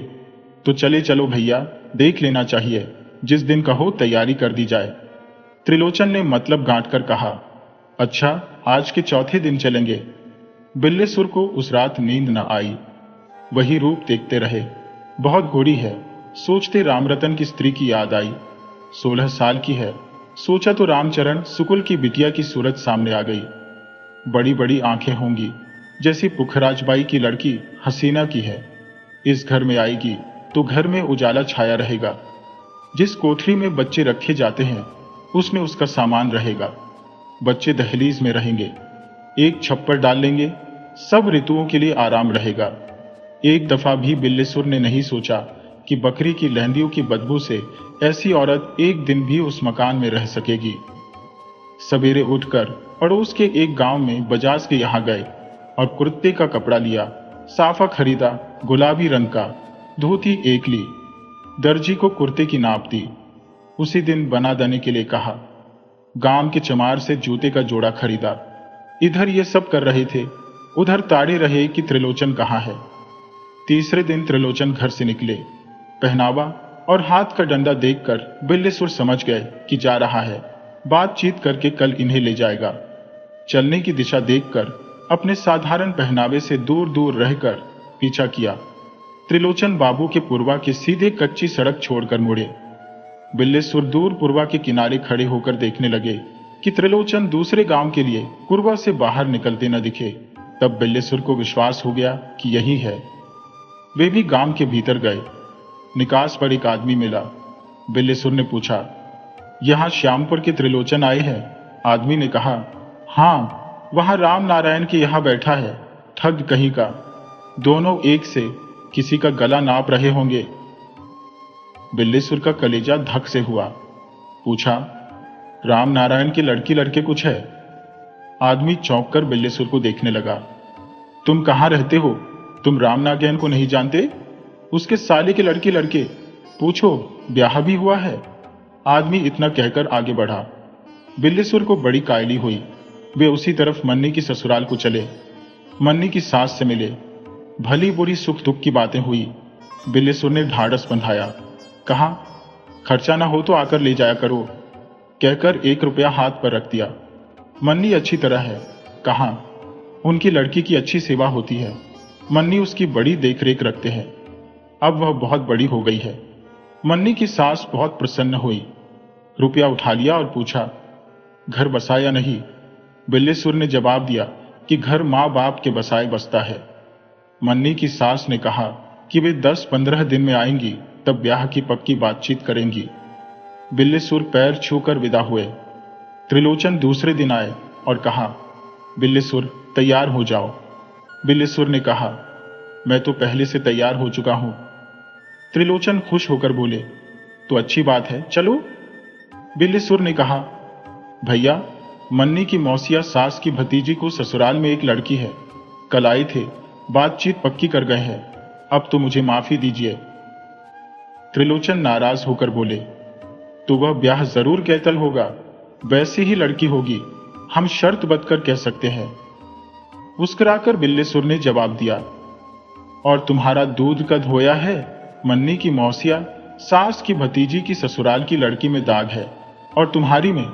तो चले चलो भैया, देख लेना चाहिए, जिस दिन कहो तैयारी कर दी जाए। त्रिलोचन ने मतलब गांठ कर कहा, अच्छा, आज के चौथे दिन चलेंगे। बिल्लेसुर को उस रात नींद न आई। वही रूप देखते रहे। बहुत गोरी है, सोचते रामरतन की स्त्री की याद आई। 16 साल की है। सोचा तो रामचरण सुकुल की बिटिया की सूरत सामने आ गई। बड़ी बड़ी आंखें होंगी, जैसी पुखराजबाई की लड़की हसीना की है। इस घर में आएगी तो घर में उजाला छाया रहेगा। जिस कोठरी में बच्चे रखे जाते हैं उसमें उसका सामान रहेगा। बच्चे दहलीज में रहेंगे, एक छप्पर डाल लेंगे, सब ऋतुओं के लिए आराम रहेगा। एक दफा भी बिल्लेसुर ने नहीं सोचा कि बकरी की लहंदियों की बदबू से ऐसी औरत एक दिन भी उस मकान में रह सकेगी। सवेरे उठकर पड़ोस के एक गांव में बजाज के यहां गए और कुर्ते का कपड़ा लिया। साफा खरीदा, गुलाबी रंग का। धोती एक ली, दर्जी को कुर्ते की नाप दी, उसी दिन बना देने के लिए कहा। गांव के चमार से जूते का जोड़ा खरीदा। इधर ये सब कर रहे थे, उधर ताड़े रहे कि त्रिलोचन कहाँ है। तीसरे दिन त्रिलोचन घर से निकले। पहनावा और हाथ का डंडा देखकर बिल्लेसुर समझ गए कि जा रहा है, बातचीत करके कल इन्हें ले जाएगा। चलने की दिशा देखकर अपने साधारण पहनावे से दूर दूर रहकर पीछा किया। त्रिलोचन बाबू के पूर्वा के सीधे कच्ची सड़क छोड़कर मुड़े। बिल्लेसुर दूर पूर्वा के किनारे खड़े होकर देखने लगे कि त्रिलोचन दूसरे गांव के लिए पूर्वा से बाहर निकलते न दिखे। तब बिल्लेसुर को विश्वास हो गया कि यही है। वे भी गांव के भीतर गए। निकास पर एक आदमी मिला। बिल्लेसुर ने पूछा, यहां श्यामपुर के त्रिलोचन आए हैं? आदमी ने कहा, हां, वहां राम नारायण के यहां बैठा है, ठग कहीं का। दोनों एक से किसी का गला नाप रहे होंगे। बिल्लेसुर का कलेजा धक से हुआ। पूछा, राम नारायण के लड़की लड़के कुछ है? आदमी चौंक कर बिल्लेसुर को देखने लगा। तुम कहां रहते हो? तुम राम नारायण को नहीं जानते? उसके साले के लड़की लड़के, पूछो ब्याह भी हुआ है। आदमी इतना कहकर आगे बढ़ा। बिल्लेसुर को बड़ी कायली हुई। वे उसी तरफ मन्नी की ससुराल को चले। मन्नी की सास से मिले। भली बुरी सुख दुख की बातें हुई। बिल्लेसुर ने ढाढ़स बंधाया। कहा, खर्चा ना हो तो आकर ले जाया करो, कहकर 1 रुपया हाथ पर रख दिया। मन्नी अच्छी तरह है। कहा, उनकी लड़की की अच्छी सेवा होती है। मन्नी उसकी बड़ी देखरेख रखते हैं। अब वह बहुत बड़ी हो गई है। मन्नी की सास बहुत प्रसन्न हुई। रुपया उठा लिया और पूछा, घर बसा या नहीं? बिल्लेसुर ने जवाब दिया कि घर माँ बाप के बसाए बसता है। मन्नी की सास ने कहा कि वे 10-15 दिन में आएंगी, तब ब्याह की पक्की बातचीत करेंगी। बिल्लेसुर पैर छूकर विदा हुए। त्रिलोचन दूसरे दिन आए और कहा, बिल्लेसुर तैयार हो जाओ। बिल्लेसुर ने कहा, मैं तो पहले से तैयार हो चुका हूं। त्रिलोचन खुश होकर बोले, तो अच्छी बात है, चलो। बिल्लेसुर ने कहा, भैया, मन्नी की मौसिया सास की भतीजी को ससुराल में एक लड़की है। कल आए थे, बातचीत पक्की कर गए हैं। अब तो मुझे माफी दीजिए। त्रिलोचन नाराज होकर बोले, तो वह ब्याह जरूर कैतल होगा, वैसी ही लड़की होगी, हम शर्त बदकर कह सकते हैं। मुस्कुराकर बिल्लेसुर ने जवाब दिया, और तुम्हारा दूध का धोया है? मन्नी की मौसिया सास की भतीजी की ससुराल की लड़की में दाग है, और तुम्हारी में,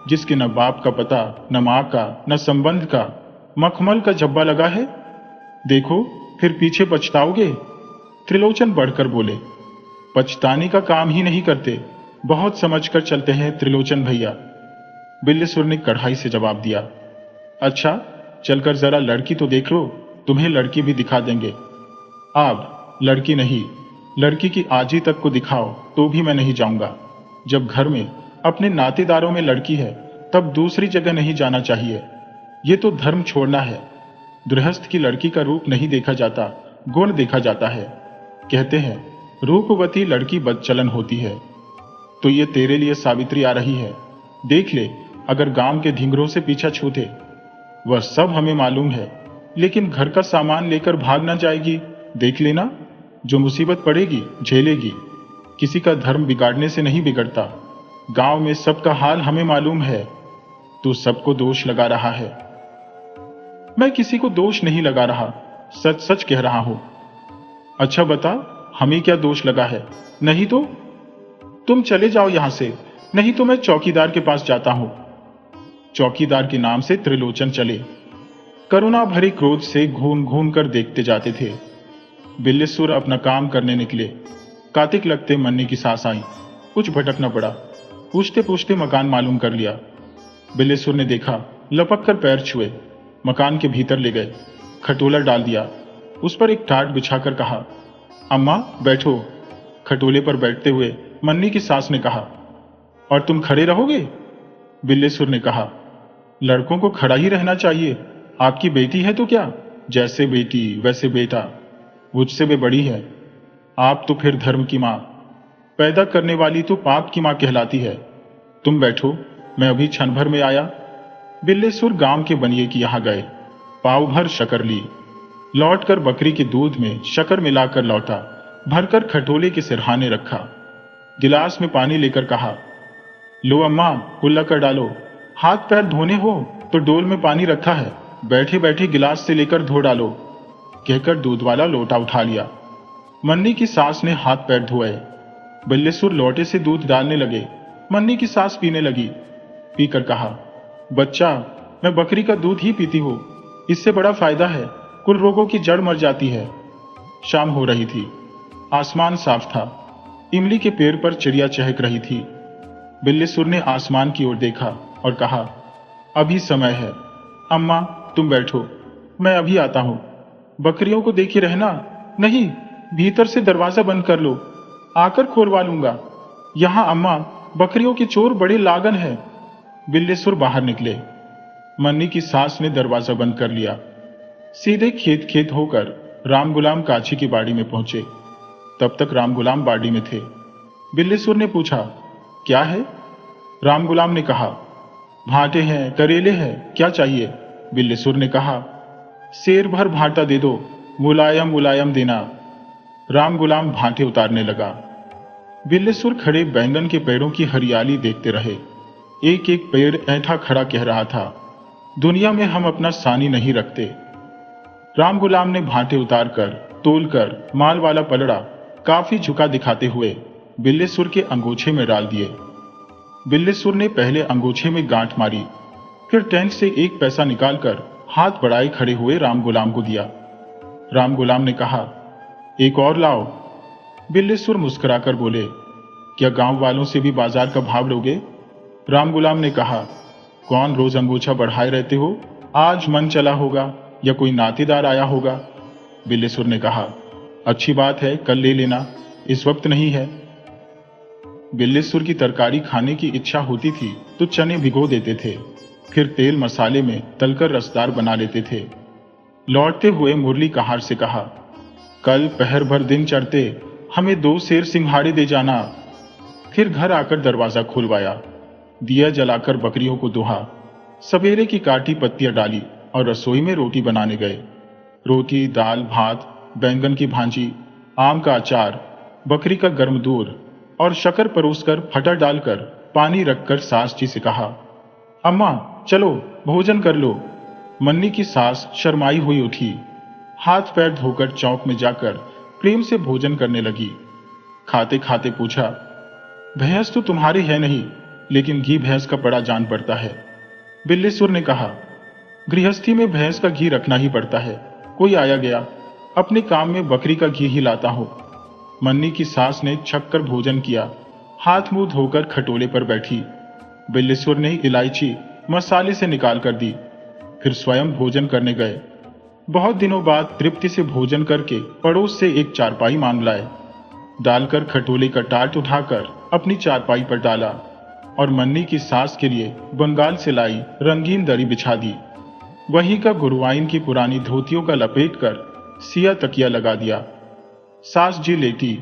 जिसके न बाप का पता, न मां का, न संबंध का, मखमल का जब्बा लगा है। देखो फिर पीछे पछताओगे। त्रिलोचन बढ़कर बोले, पछताने का काम ही नहीं करते, बहुत समझकर चलते हैं त्रिलोचन भैया। बिल्लेसुर ने कढ़ाई से जवाब दिया, अच्छा चलकर जरा लड़की तो देख लो, तुम्हें लड़की भी दिखा देंगे। आप लड़की नहीं, लड़की की आजी तक को दिखाओ तो भी मैं नहीं जाऊंगा। जब घर में अपने नातेदारों में लड़की है, तब दूसरी जगह नहीं जाना चाहिए। ये तो धर्म छोड़ना है। गृहस्थ की लड़की का रूप नहीं देखा जाता, गुण देखा जाता है। कहते हैं रूपवती लड़की बदचलन होती है। तो ये तेरे लिए सावित्री आ रही है। देख ले, अगर गांव के धिंगरों से पीछा छूटे। वह सब हमें मालूम है, लेकिन घर का सामान लेकर भाग ना जाएगी। देख लेना, जो मुसीबत पड़ेगी झेलेगी। किसी का धर्म बिगाड़ने से नहीं बिगड़ता। गांव में सबका हाल हमें मालूम है। तू सबको दोष लगा रहा है। मैं किसी को दोष नहीं लगा रहा, सच सच कह रहा हूं। अच्छा बता, हमें क्या दोष लगा है? नहीं तो तुम चले जाओ यहां से, नहीं तो मैं चौकीदार के पास जाता हूं। चौकीदार के नाम से त्रिलोचन चले। करुणा भरे क्रोध से घून घून कर देखते जाते थे। बिल्लेसुर अपना काम करने निकले। कातिक लगते मन्नी की सास आई। कुछ भटकना पड़ा। पूछते पूछते मकान मालूम कर लिया। बिल्लेसुर ने देखा, लपक कर पैर छुए, मकान के भीतर ले गए। खटोला डाल दिया, उस पर एक टाट बिछाकर कहा, अम्मा बैठो। खटोले पर बैठते हुए मन्नी की सास ने कहा, और तुम खड़े रहोगे? बिल्लेसुर ने कहा, लड़कों को खड़ा ही रहना चाहिए। आपकी बेटी है तो क्या, जैसे बेटी वैसे बेटा। मुझसे वे बड़ी है। आप तो फिर धर्म की मां, पैदा करने वाली तो पाप की मां कहलाती है। तुम बैठो, मैं अभी क्षण भर में आया। बिल्लेसुर गांव के बनिए की यहां गए। पाव भर शक्कर ली। लौटकर बकरी के दूध में शक्कर मिलाकर लौटा। भरकर खटोले के सिरहाने रखा। गिलास में पानी लेकर कहा, लो अम्मा, कुल्ला कर डालो। हाथ पैर धोने हो तो डोल में पानी रखा है, बैठे बैठे गिलास से लेकर धो डालो, कहकर दूध वाला लोटा उठा लिया। मन्नी की सास ने हाथ पैर धोए। बिल्लेसुर लोटे से दूध डालने लगे। मन्नी की सास पीने लगी। पीकर कहा, बच्चा, मैं बकरी का दूध ही पीती हूँ, इससे बड़ा फायदा है, कुल रोगों की जड़ मर जाती है। शाम हो रही थी। आसमान साफ था। इमली के पेड़ पर चिड़िया चहक रही थी। बिल्लेसुर ने आसमान की ओर देखा और कहा, अभी समय है। अम्मा, तुम बैठो, मैं अभी आता हूं। बकरियों को देखे रहना। नहीं, भीतर से दरवाजा बंद कर लो, आकर खोलवा लूंगा। यहां अम्मा, बकरियों के चोर बड़े लागन है। बिल्लेसुर बाहर निकले। मन्नी की सास ने दरवाजा बंद कर लिया। सीधे खेत खेत होकर राम गुलाम काची की बाड़ी में पहुंचे। तब तक राम गुलाम बाड़ी में थे। बिल्लेसुर ने पूछा, क्या है? राम गुलाम ने कहा, भांटे हैं, करेले हैं, क्या चाहिए? बिल्लेसुर ने कहा, शेर भर भांटा दे दो, मुलायम मुलायम देना। राम गुलाम भांटे उतारने लगा। बिल्लेसुर खड़े बैंगन के पेड़ों की हरियाली देखते रहे। एक एक पेड़ ऐंठा खड़ा कह रहा था, दुनिया में हम अपना सानी नहीं रखते। राम गुलाम ने भांटे उतारकर, तोलकर माल वाला पलड़ा काफी झुका दिखाते हुए बिल्लेसुर के अंगोछे में डाल दिए। बिल्लेसुर ने पहले अंगोछे में गांठ मारी, फिर टैंक से एक पैसा निकालकर हाथ बढ़ाए खड़े हुए राम गुलाम को दिया। राम गुलाम ने कहा, एक और लाओ। बिल्लेसुर मुस्कुराकर बोले, क्या गांव वालों से भी बाजार का भाव लोगे? राम गुलाम ने कहा, कौन रोज अंगूछा बढ़ाए रहते हो? आज मन चला होगा या कोई नातेदार आया होगा। बिल्लेसुर ने कहा, अच्छी बात है, कल ले लेना, इस वक्त नहीं है। बिल्लेसुर की तरकारी खाने की इच्छा होती थी तो चने भिगो देते थे, फिर तेल मसाले में तलकर रसदार बना लेते थे। लौटते हुए मुरली कहार से कहा, कल पहर भर दिन चढ़ते हमें 2 शेर सिंघाड़े दे जाना। फिर घर आकर दरवाजा खुलवाया, दिया जलाकर बकरियों को दुहा, सवेरे की काटी पत्तियां डाली और रसोई में रोटी बनाने गए। रोटी, दाल, भात, बैंगन की भांजी, आम का अचार, बकरी का गर्म दूध और शक्कर परोसकर फटा डालकर पानी रखकर सास जी से कहा, अम्मा चलो भोजन कर लो। मन्नी की सास शर्माई हुई उठी, हाथ पैर धोकर चौक में जाकर प्रेम से भोजन करने लगी। खाते खाते पूछा, भैंस तो तुम्हारी है नहीं, लेकिन घी भैंस का बड़ा जान पड़ता है। बिल्लेसुर ने कहा, गृहस्थी में भैंस का घी रखना ही पड़ता है, कोई आया गया, अपने काम में बकरी का घी ही लाता हूं। मन्नी की सास ने छककर भोजन किया, हाथ मुंह धोकर खटोले पर बैठी। बिल्लेसुर ने इलायची मसाले से निकाल कर दी, फिर स्वयं भोजन करने गए। बहुत दिनों बाद तृप्ति से भोजन करके पड़ोस से एक चारपाई मांग लाए। डालकर खटोले का टाट उठाकर अपनी चारपाई पर डाला और मन्नी की सास के लिए बंगाल से लाई रंगीन दरी बिछा दी। वहीं का गुरुवाइन की पुरानी धोतियों का लपेट कर सिया तकिया लगा दिया। सास जी लेटी,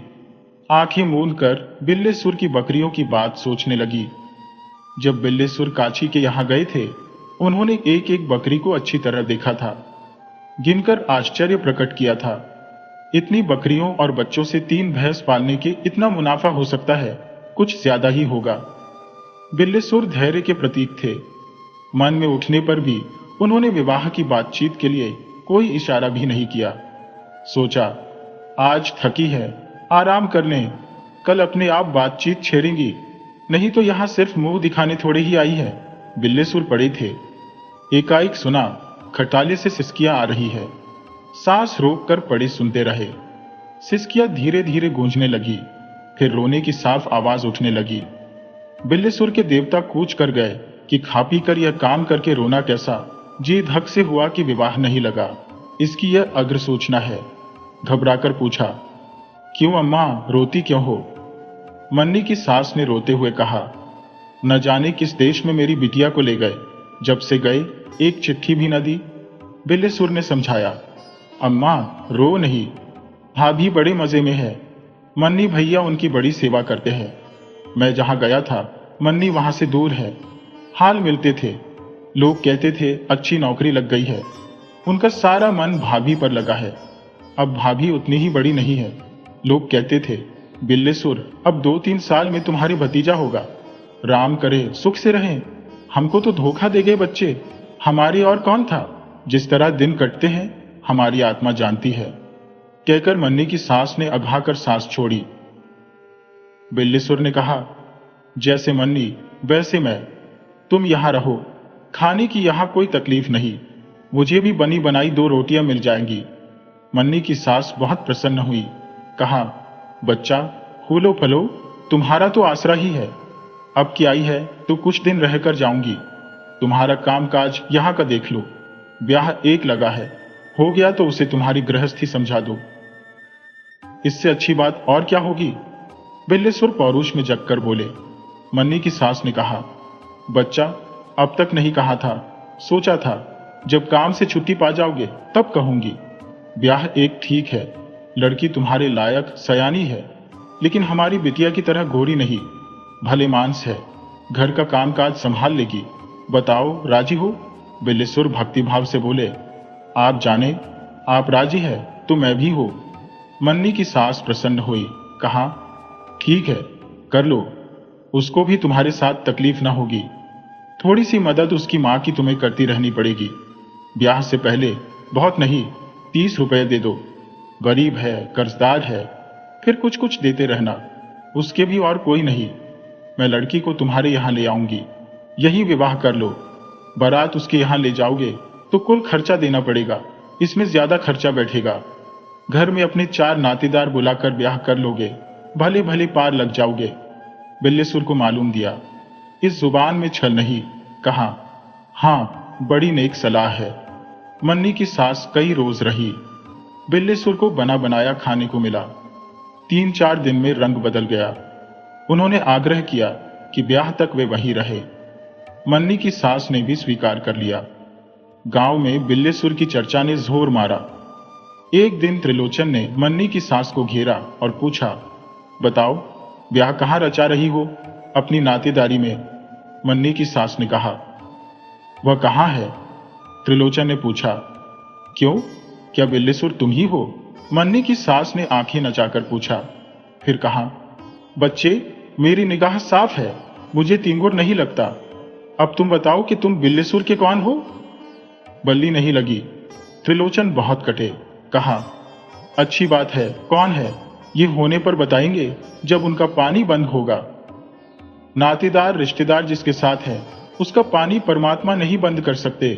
आंखें मूंद कर बिल्लेसुर की बकरियों की बात सोचने लगी। जब बिल्लेसुर काची के यहां गए थे, उन्होंने एक एक बकरी को अच्छी तरह देखा था, गिनकर आश्चर्य प्रकट किया था। इतनी बकरियों और बच्चों से 3 भैंस पालने के इतना मुनाफा हो सकता है, कुछ ज्यादा ही होगा। बिल्लेसुर धैर्य के प्रतीक थे। मन में उठने पर भी उन्होंने विवाह की बातचीत के लिए कोई इशारा भी नहीं किया। सोचा, आज थकी है, आराम कर लें, कल अपने आप बातचीत छेड़ेंगी, नहीं तो यहां सिर्फ मुंह दिखाने थोड़े ही आई है। बिल्लेसुर पड़े थे। एकाएक सुना, खटाले से सिसकियां आ रही है। सांस रोक कर पड़े सुनते रहे। सिसकियां धीरे धीरे गूंजने लगी, फिर रोने की साफ आवाज उठने लगी। बिल्लेसुर के देवता कूच कर गए कि खा पी कर यह काम करके रोना कैसा। जी धक से हुआ कि विवाह नहीं लगा, इसकी यह अग्र सूचना है। घबराकर पूछा, क्यों अम्मा, रोती क्यों हो? मन्नी की सास ने रोते हुए कहा, न जाने किस देश में मेरी बिटिया को ले गए, जब से गए एक चिट्ठी भी न दी। बिल्लेसुर ने समझाया, अम्मा रो नहीं, भाभी बड़े मजे में है, मन्नी भैया उनकी बड़ी सेवा करते हैं। मैं जहां गया था, मन्नी वहां से दूर है, हाल मिलते थे, लोग कहते थे अच्छी नौकरी लग गई है। उनका सारा मन भाभी पर लगा है। अब भाभी उतनी ही बड़ी नहीं है, लोग कहते थे, बिल्लेसुर अब 2-3 साल में तुम्हारे भतीजा होगा, राम करे सुख से रहें। हमको तो धोखा दे गए बच्चे, हमारी और कौन था। जिस तरह दिन कटते हैं हमारी आत्मा जानती है, कहकर मन्नी की सास ने अघाकर सांस छोड़ी। बिल्लेसुर ने कहा, जैसे मन्नी वैसे मैं, तुम यहां रहो, खाने की यहां कोई तकलीफ नहीं, मुझे भी बनी बनाई 2 रोटियां मिल जाएंगी। मन्नी की सास बहुत प्रसन्न हुई, कहा, बच्चा फूलो फलो, तुम्हारा तो आसरा ही है। अब की आई है तो कुछ दिन रहकर जाऊंगी, तुम्हारा कामकाज यहां का देख लो, ब्याह एक लगा है, हो गया तो उसे तुम्हारी गृहस्थी समझा दो, इससे अच्छी बात और क्या होगी। बिल्लेसुर पौरुष में जगकर बोले। मन्नी की सास ने कहा, बच्चा अब तक नहीं कहा था, सोचा था जब काम से छुट्टी पा जाओगे तब कहूंगी। ब्याह एक ठीक है, लड़की तुम्हारे लायक सयानी है, लेकिन हमारी बिटिया की तरह गोरी नहीं, भले मांस है, घर का कामकाज संभाल लेगी, बताओ राजी हो। बिल्लेसुर भक्तिभाव से बोले, आप जाने, आप राजी है तो मैं भी हो। मन्नी की सास प्रसन्न हुई, कहा, ठीक है कर लो, उसको भी तुम्हारे साथ तकलीफ ना होगी, थोड़ी सी मदद उसकी मां की तुम्हें करती रहनी पड़ेगी। ब्याह से पहले बहुत नहीं 30 रुपए दे दो, गरीब है कर्जदार है, फिर कुछ कुछ देते रहना, उसके भी और कोई नहीं। मैं लड़की को तुम्हारे यहां ले आऊंगी, यही विवाह कर लो। बारात उसके यहां ले जाओगे तो कुल खर्चा देना पड़ेगा, इसमें ज्यादा खर्चा बैठेगा। घर में अपने 4 नातेदार बुलाकर ब्याह कर लोगे, भले भले पार लग जाओगे। बिल्लेसुर को मालूम दिया, इस जुबान में छल नहीं, कहा, हाँ बड़ी नेक सलाह है। मन्नी की सास कई रोज रही, बिल्लेसुर को बना बनाया खाने को मिला। 3-4 दिन में रंग बदल गया। उन्होंने आग्रह किया कि ब्याह तक वे वहीं रहे। मन्नी की सास ने भी स्वीकार कर लिया। गांव में बिल्लेसुर की चर्चा ने जोर मारा। एक दिन त्रिलोचन ने मन्नी की सास को घेरा और पूछा, बताओ ब्याह कहां रचा रही हो, अपनी नातेदारी में। मन्नी की सास ने कहा, वह कहां है। त्रिलोचन ने पूछा, क्यों, क्या बिल्लेसुर तुम ही हो। मन्नी की सास ने आंखें नचाकर पूछा, फिर कहा, बच्चे मेरी निगाह साफ है, मुझे तिंगुर नहीं लगता, अब तुम बताओ कि तुम बिल्लेसुर के कौन हो। बल्ली नहीं लगी। त्रिलोचन बहुत कटे, कहा, अच्छी बात है, कौन है, ये होने पर बताएंगे जब उनका पानी बंद होगा। नातेदार रिश्तेदार जिसके साथ है उसका पानी परमात्मा नहीं बंद कर सकते।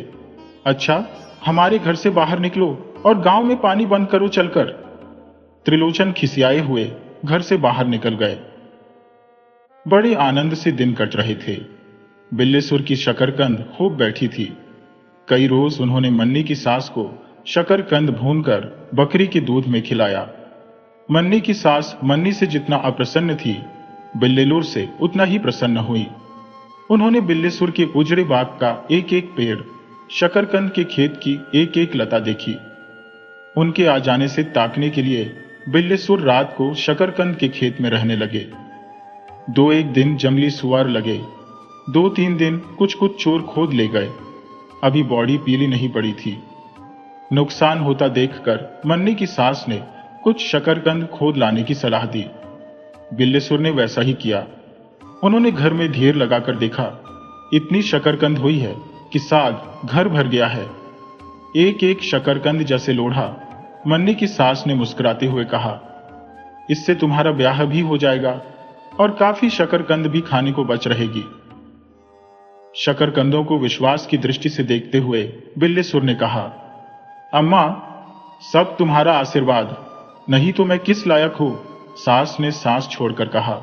अच्छा हमारे घर से बाहर निकलो और गांव में पानी बंद करो चलकर। त्रिलोचन खिसियाए हुए घर से बाहर निकल गए। बड़े आनंद से दिन कट रहे थे। बिल्लेसुर की शकरकंद खूब बैठी थी। कई रोज उन्होंने मन्नी की सास को शकरकंद भूनकर बकरी के दूध में खिलाया। मन्नी की सास मन्नी से जितना अप्रसन्न थी, बिल्लेलुर से उतना ही प्रसन्न हुई। उन्होंने बिल्लेसुर के उजड़े बाग का एक एक पेड़, शकरकंद के खेत की एक एक लता देखी। उनके आ जाने से ताकने के लिए बिल्लेसुर रात को शकरकंद के खेत में रहने लगे। 2-1 दिन जंगली सुअर लगे, 2-3 दिन कुछ कुछ चोर खोद ले गए। अभी बॉडी पीली नहीं पड़ी थी। नुकसान होता देखकर मन्नी की सास ने कुछ शकरकंद खोद लाने की सलाह दी। बिल्लेसुर ने वैसा ही किया। उन्होंने घर में ढेर लगाकर देखा, इतनी शकरकंद हुई है कि साग घर भर गया है। एक एक शकरकंद जैसे लोढ़ा। मन्नी की सास ने मुस्कुराते हुए कहा, इससे तुम्हारा ब्याह भी हो जाएगा और काफी शकरकंद भी खाने को बच रहेगी। शकरकंदों को विश्वास की दृष्टि से देखते हुए बिल्लेसुर ने कहा, अम्मा सब तुम्हारा आशीर्वाद, नहीं तो मैं किस लायक हूं। सास ने सांस छोड़कर कहा,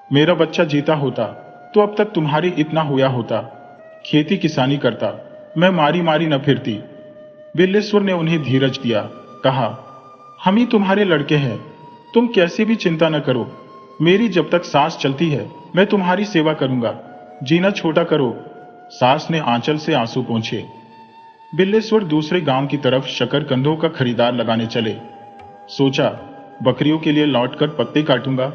मेरा बच्चा जीता होता तो अब तक तुम्हारी इतना होया होता, खेती किसानी करता, मैं मारी मारी न फिरती। बिल्लेसुर ने उन्हें धीरज दिया, कहा, हम ही तुम्हारे लड़के हैं, तुम कैसे भी चिंता न करो, मेरी जब तक सांस चलती है मैं तुम्हारी सेवा करूंगा, जीना छोटा करो। सास ने आंचल से आंसू पोंछे। बिल्लेसुर दूसरे गांव की तरफ शकरकंदों का खरीदार लगाने चले। सोचा बकरियों के लिए लौटकर पत्ते काटूंगा।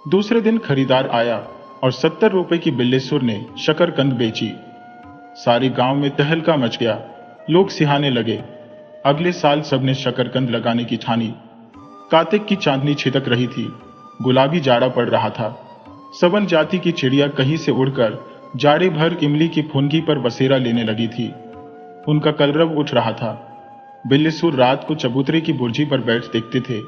दूसरे दिन खरीदार आया और 70 रुपए की बिल्लेसुर ने शकरकंद बेची। सारे गांव में तहलका मच गया, लोग सिहाने लगे। अगले साल सबने शकरकंद लगाने की ठानी। कार्तिक की चांदनी छिटक रही थी। गुलाबी जाड़ा पड़ रहा था। सवन जाति की चिड़िया कहीं से उड़कर जाड़े भर इमली की फुनगी पर बसेरा लेने लगी थी। उनका कलरव उठ रहा था। बिल्लीसुर रात को चबूतरे की बुर्जी पर बैठ देखते थे।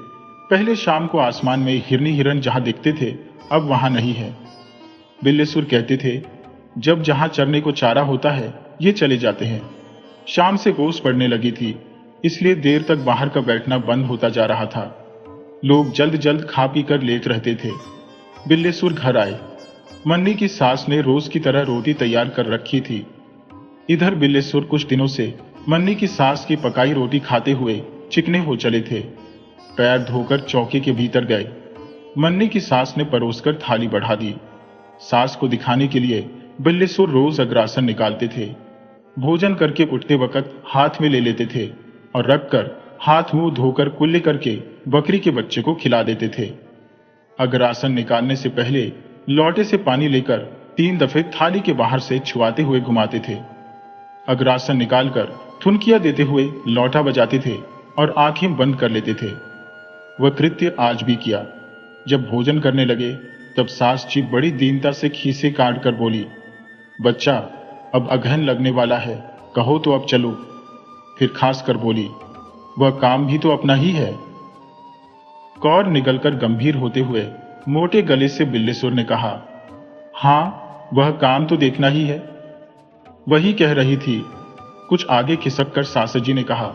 पहले शाम को आसमान में हिरनी हिरन जहां दिखते थे, अब वहां नहीं है। बिल्लीसुर कहते थे, जब जहां चरने को चारा होता है, ये चले जाते हैं। शाम से ओस पड़ने लगी थी, इसलिए देर तक बाहर का बैठना बंद होता जा रहा था। लोग जल्द जल्द खा पी कर लेट रहते थे। बिल्लीसुर घर आए। मन्नी की सास ने रोज की तरह रोटी तैयार कर रखी थी। इधर बिल्लीसुर कुछ दिनों से मन्नी की सास की पकाई रोटी खाते हुए चिकने हो चले थे। पैर धोकर चौके के भीतर गए। मन्नी की सास ने परोसकर थाली बढ़ा दी। सास को दिखाने के लिए बिल्लीसुर रोज अग्रासन निकालते थे। भोजन करके उठते वक्त हाथ में ले लेते थे और रखकर हाथ मुंह धोकर कुल्ले करके बकरी के बच्चे को खिला देते थे। अग्रासन निकालने से पहले लौटे से पानी लेकर 3 दफे थाली के बाहर से छुआते हुए घुमाते थे। अग्रासन निकालकर ठुनकियां देते हुए लौटा बजाते थे और आंखें बंद कर लेते थे। वह कृत्य आज भी किया। जब भोजन करने लगे तब सास जी बड़ी दीनता से खीसे काट कर बोली, बच्चा अब अगहन लगने वाला है, कहो तो अब चलो। फिर खास कर बोली, वह काम भी तो अपना ही है। कौर निगलकर गंभीर होते हुए मोटे गले से बिल्लीसुर ने कहा, हां वह काम तो देखना ही है। वही कह रही थी। कुछ आगे खिसक कर सासजी ने कहा,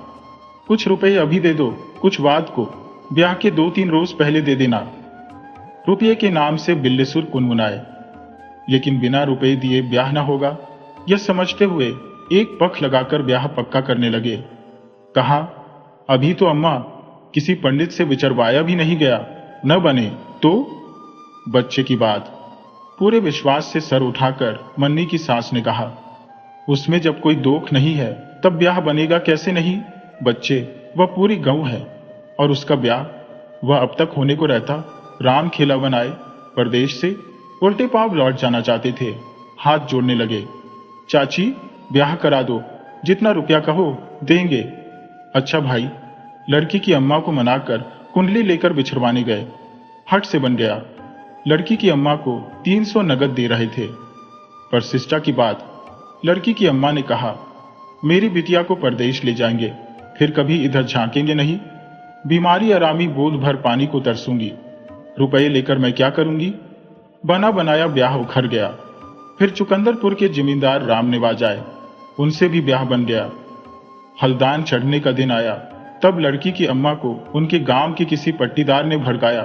कुछ रुपए अभी दे दो, कुछ बाद को, ब्याह के 2-3 रोज पहले दे देना। रुपये के नाम से बिल्लीसुर कुनमुनाए, लेकिन बिना रुपए दिए ब्याह न होगा, यह समझते हुए एक पख लगाकर ब्याह पक्का करने लगे। कहा, अभी तो अम्मा किसी पंडित से विचरवाया भी नहीं गया, न बने तो। बच्चे की बात। पूरे विश्वास से सर उठाकर मन्नी की सास ने कहा, उसमें जब कोई दोख नहीं है तब ब्याह बनेगा कैसे नहीं। बच्चे, वह पूरी गऊ है और उसका ब्याह वह अब तक होने को रहता। राम खेलावन आए परदेश से, उल्टे पांव लौट जाना चाहते थे। हाथ जोड़ने लगे, चाची ब्याह करा दो, जितना रुपया कहो देंगे। अच्छा भाई, लड़की की अम्मा को मनाकर कुंडली लेकर बिछड़वाने गए। हट से बन गया। लड़की की अम्मा को 300 नगद दे रहे थे। पर सिस्टा की बात। लड़की की अम्मा ने कहा, मेरी बिटिया को परदेश ले जाएंगे, फिर कभी इधर झांकेंगे नहीं। बीमारी आरामी बोध भर पानी को तरसूंगी, रुपए लेकर मैं क्या करूंगी। बना बनाया ब्याह उखड़ गया। फिर चुकंदरपुर के जमींदार राम निवाज आए, उनसे भी ब्याह बन गया। हल्दान चढ़ने का दिन आया, तब लड़की की अम्मा को उनके गांव के किसी पट्टीदार ने भड़काया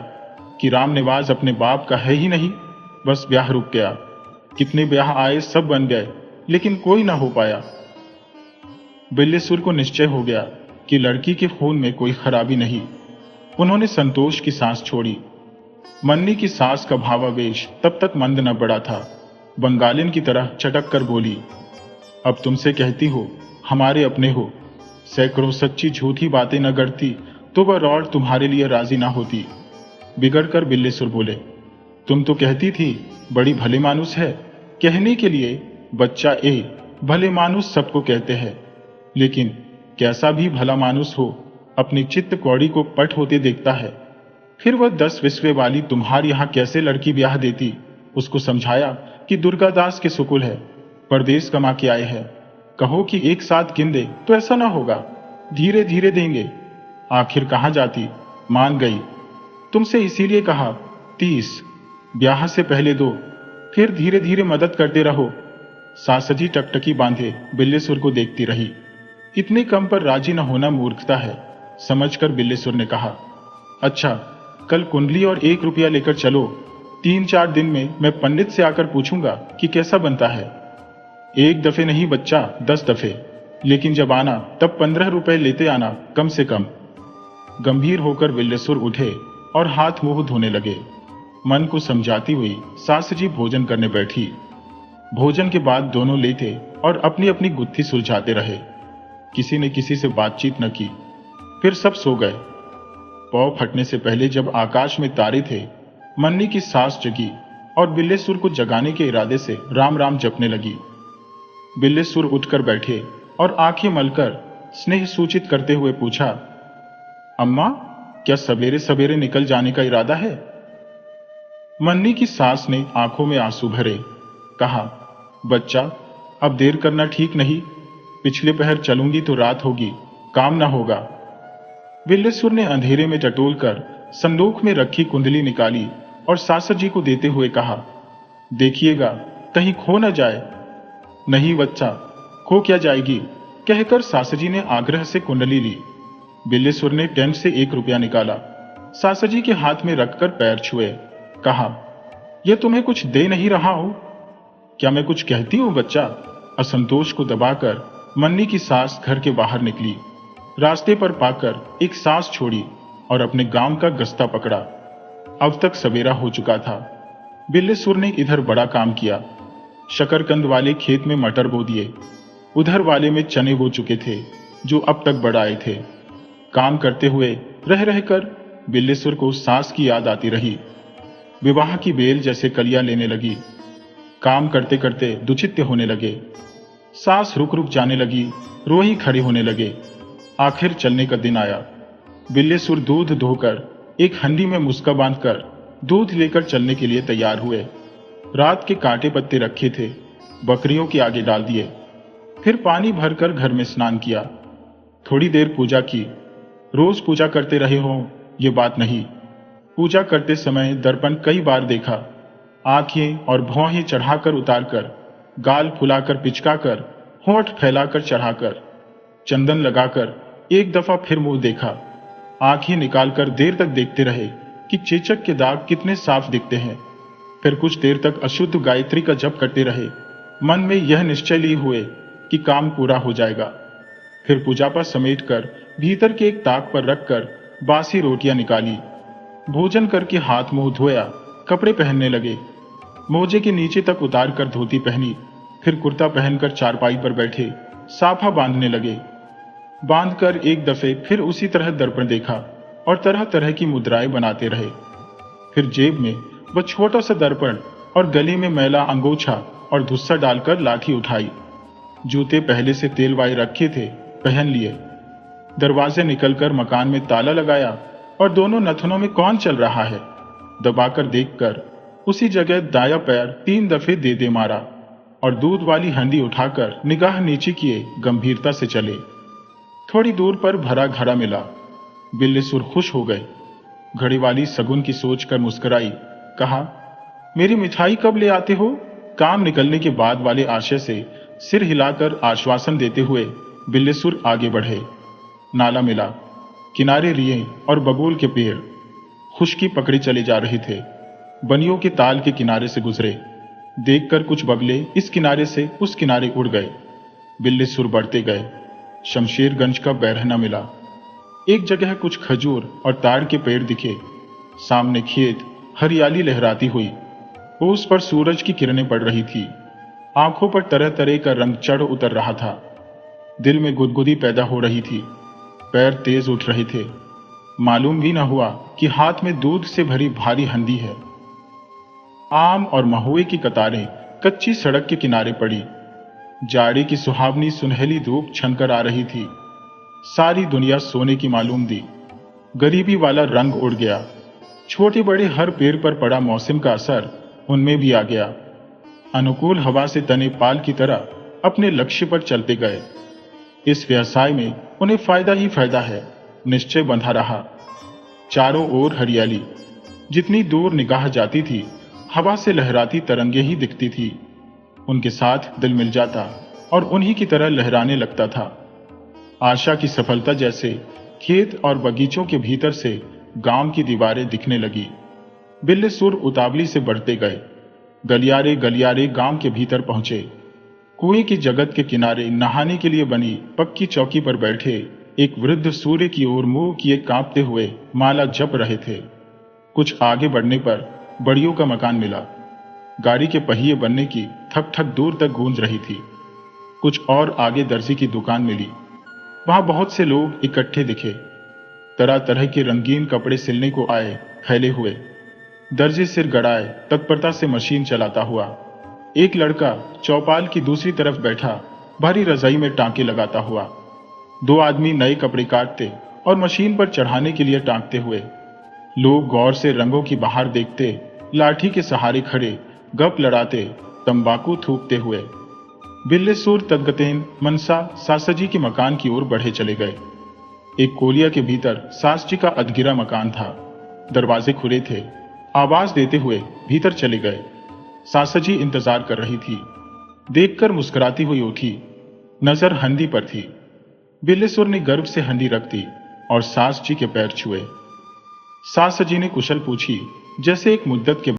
कि राम निवाज अपने बाप का है ही नहीं। बस ब्याह रुक गया। कितने ब्याह आए, सब बन गए, लेकिन कोई ना हो पाया। बिल्लीसुर को निश्चय हो गया कि लड़की के खून में कोई खराबी नहीं। उन्होंने संतोष की सांस छोड़ी। मन्नी की सास का भावावेश तब तक मंद न पड़ा था। बंगालिन की तरह चटक कर बोली, अब तुमसे कहती हो, हमारे अपने हो, सैकड़ों सच्ची झूठी बातें न करती तो वह रौड़ तुम्हारे लिए राजी ना होती। बिगड़कर बिल्लीसुर बोले, तुम तो कहती थी बड़ी भले मानुस है। कहने के लिए बच्चा ए भले मानुस सबको कहते हैं, लेकिन कैसा भी भला मानुस हो अपनी चित्त कौड़ी को पट होते देखता है। फिर वह 10 विस्वे वाली तुम्हारे यहां कैसे लड़की ब्याह देती। उसको समझाया कि दुर्गादास के सुकुल है, परदेश कमा के आए हैं। कहो कि एक साथ गिन दे तो ऐसा ना होगा, धीरे धीरे देंगे। आखिर कहां जाती, मान गई। तुमसे इसीलिए कहा 30 ब्याह से पहले दो, फिर धीरे धीरे मदद करते रहो। सासजी टकटकी बांधे बिल्लीसुर को देखती रही। इतने कम पर राजी न होना मूर्खता है, समझकर बिल्लीसुर ने कहा, अच्छा कल कुंडली और 1 रुपया लेकर चलो। 3-4 दिन में मैं पंडित से आकर पूछूंगा कि कैसा बनता है। 1 दफे नहीं बच्चा, 10 दफे, लेकिन जब आना तब 15 रुपए लेते आना कम से कम। गंभीर होकर बिल्लीसुर उठे और हाथ मुंह धोने लगे। मन को समझाती हुई सासजी भोजन करने बैठी। भोजन के बाद दोनों लेटे और अपनी अपनी गुत्थी सुलझाते रहे। किसी ने किसी से बातचीत न की। फिर सब सो गए। पौ फटने से पहले जब आकाश में तारे थे, मन्नी की सास जगी और बिल्लीसुर को जगाने के इरादे से राम राम जपने लगी। बिल्लीसुर उठकर बैठे और आंखें मलकर स्नेह सूचित करते हुए पूछा, अम्मा क्या सवेरे सवेरे निकल जाने का इरादा है? मन्नी की सास ने आंखों में आंसू भरे कहा, बच्चा, अब देर करना ठीक नहीं। पिछले पहर चलूंगी तो रात होगी, काम ना होगा। बिल्लेसुर ने अंधेरे में टटोल कर संदूक में रखी कुंडली निकाली और सासर जी को देते हुए कहा, देखिएगा कहीं खो न जाए। नहीं बच्चा, खो क्या जाएगी, कहकर सासर जी ने आग्रह से कुंडली ली। बिल्लेसुर ने टेंट से 1 रुपया निकाला, सासर जी के हाथ में रखकर पैर छुए, कहा, यह तुम्हें कुछ दे नहीं रहा हूं? क्या मैं कुछ कहती हूं बच्चा? असंतोष को दबाकर मन्नी की सास घर के बाहर निकली। रास्ते पर पाकर एक सांस छोड़ी और अपने गांव का गस्ता पकड़ा। अब तक सवेरा हो चुका था। बिल्लेसुर ने इधर बड़ा काम किया। शकरकंद वाले खेत में मटर बो दिए, उधर वाले में चने बो चुके थे जो अब तक बढ़ आए थे। काम करते हुए रह रहकर बिल्लेसुर को सास की याद आती रही। विवाह की बेल जैसे कलियां लेने लगी। काम करते करते दुचित्य होने लगे। सांस रुक रुक जाने लगी, रोही खड़े होने लगे। आखिर चलने का दिन आया। बिल्लेसुर दूध धोकर एक हंडी में मुस्का बांधकर दूध लेकर चलने के लिए तैयार हुए। रात के कांटे पत्ते रखे थे, बकरियों के आगे डाल दिए। फिर पानी भरकर घर में स्नान किया। थोड़ी देर पूजा की। रोज पूजा करते रहे हों ये बात नहीं। पूजा करते समय दर्पण कई बार देखा। आंखें और भौहें चढ़ाकर उतारकर, गाल फुलाकर पिचकाकर, होंठ फैलाकर चढ़ाकर, चंदन लगाकर एक दफा फिर मुंह देखा। आंखें निकालकर देर तक देखते रहे कि चेचक के दाग कितने साफ दिखते हैं। फिर कुछ देर तक अशुद्ध गायत्री का जप करते रहे, मन में यह निश्चय लिए हुए कि काम पूरा हो जाएगा। फिर पूजा पर समेटकर भीतर के एक ताक पर रखकर बासी रोटियां निकाली। भोजन करके हाथ मुंह धोया, कपड़े पहनने लगे। मोजे के नीचे तक उतार कर धोती पहनी। फिर कुर्ता पहनकर चारपाई पर बैठे साफा बांधने लगे। बांधकर एक दफे फिर उसी तरह दर्पण देखा और तरह तरह की मुद्राएं बनाते रहे। फिर जेब में वह छोटा सा दर्पण और गले में मैला अंगोछा और धुस्सा डालकर लाठी उठाई। जूते पहले से तेलवाए रखे थे, पहन लिए। दरवाजे निकलकर मकान में ताला लगाया और दोनों नथनों में कौन चल रहा है दबाकर देखकर उसी जगह दाया पैर 3 दफे दे दे मारा और दूध वाली हंडी उठाकर निगाह नीचे किए गंभीरता से चले। थोड़ी दूर पर भरा घड़ा मिला। बिल्लेसुर खुश हो गए। घड़ी वाली सगुन की सोचकर मुस्कुराई, कहा, मेरी मिठाई कब ले आते हो? काम निकलने के बाद वाले आशय से सिर हिलाकर आश्वासन देते हुए बिल्लेसुर आगे बढ़े। नाला मिला, किनारे रिये और बबूल के पेड़ खुशकी पकड़े चले जा रहे थे। बनियों के ताल के किनारे से गुजरे। देखकर कुछ बगले इस किनारे से उस किनारे उड़ गए। बिल्लेसुर बढ़ते गए। शमशेरगंज का बैरहना मिला। एक जगह कुछ खजूर और ताड़ के पेड़ दिखे। सामने खेत, हरियाली लहराती हुई। ओस पर सूरज की किरणें पड़ रही थी। आंखों पर तरह तरह का रंग चढ़ उतर रहा था। दिल में गुदगुदी पैदा हो रही थी। पैर तेज उठ रहे थे। मालूम भी न हुआ कि हाथ में दूध से भरी भारी हंडी है। आम और महुए की कतारें कच्ची सड़क के किनारे पड़ी। जाड़े की सुहावनी सुनहली धूप छनकर आ रही थी। सारी दुनिया सोने की मालूम दी। गरीबी वाला रंग उड़ गया। छोटे बड़े हर पेड़ पर पड़ा मौसम का असर उनमें भी आ गया। अनुकूल हवा से तने पाल की तरह अपने लक्ष्य पर चलते गए। इस व्यवसाय में उन्हें फायदा ही फायदा है, निश्चय बंधा रहा। चारों ओर हरियाली। जितनी दूर निगाह जाती थी, हवा से लहराती तरंगे ही दिखती थी। उनके साथ दिल मिल जाता और उन्हीं की तरह लहराने लगता था। आशा की सफलता जैसे खेत और बगीचों के भीतर से गांव की दीवारें दिखने लगी। बिल्लेसुर उतावली से बढ़ते गए। गलियारे गलियारे गांव के भीतर पहुंचे। कुएं की जगत के किनारे नहाने के लिए बनी पक्की चौकी पर बैठे एक वृद्ध सूर्य की ओर मुंह किए कांपते हुए माला जप रहे थे। कुछ आगे बढ़ने पर बड़ियों का मकान मिला। गाड़ी के पहिए बनने की ठक ठक दूर तक गूंज रही थी। कुछ और आगे दर्जी की दुकान मिली। वहां बहुत से लोग इकट्ठे दिखे। तरह तरह के रंगीन कपड़े सिलने को आए फैले हुए। दर्जी सिर गड़ाए तत्परता से मशीन चलाता हुआ। एक लड़का चौपाल की दूसरी तरफ बैठा भारी रजाई में टांके लगाता हुआ। 2 आदमी नए कपड़े काटते और मशीन पर चढ़ाने के लिए टांगते हुए। लोग गौर से रंगों की बहार देखते, लाठी के सहारे खड़े, गप लड़ाते, तंबाकू थूकते हुए। बिल्लेसुर तदगतेन मनसा सासजी के मकान की ओर बढ़े चले गए। एक कोलिया के भीतर सास जी का अधगिरा मकान था। दरवाजे खुले थे। आवाज देते हुए भीतर चले गए। सासजी इंतजार कर रही थी। देखकर मुस्कुराती हुई उठी। नजर हंदी पर थी। बिल्लेसुर ने गर्व से हंडी रख दी और सास जी के पैर छुए। सास जी ने कुशल पूछी, जैसे एक मुद्दत के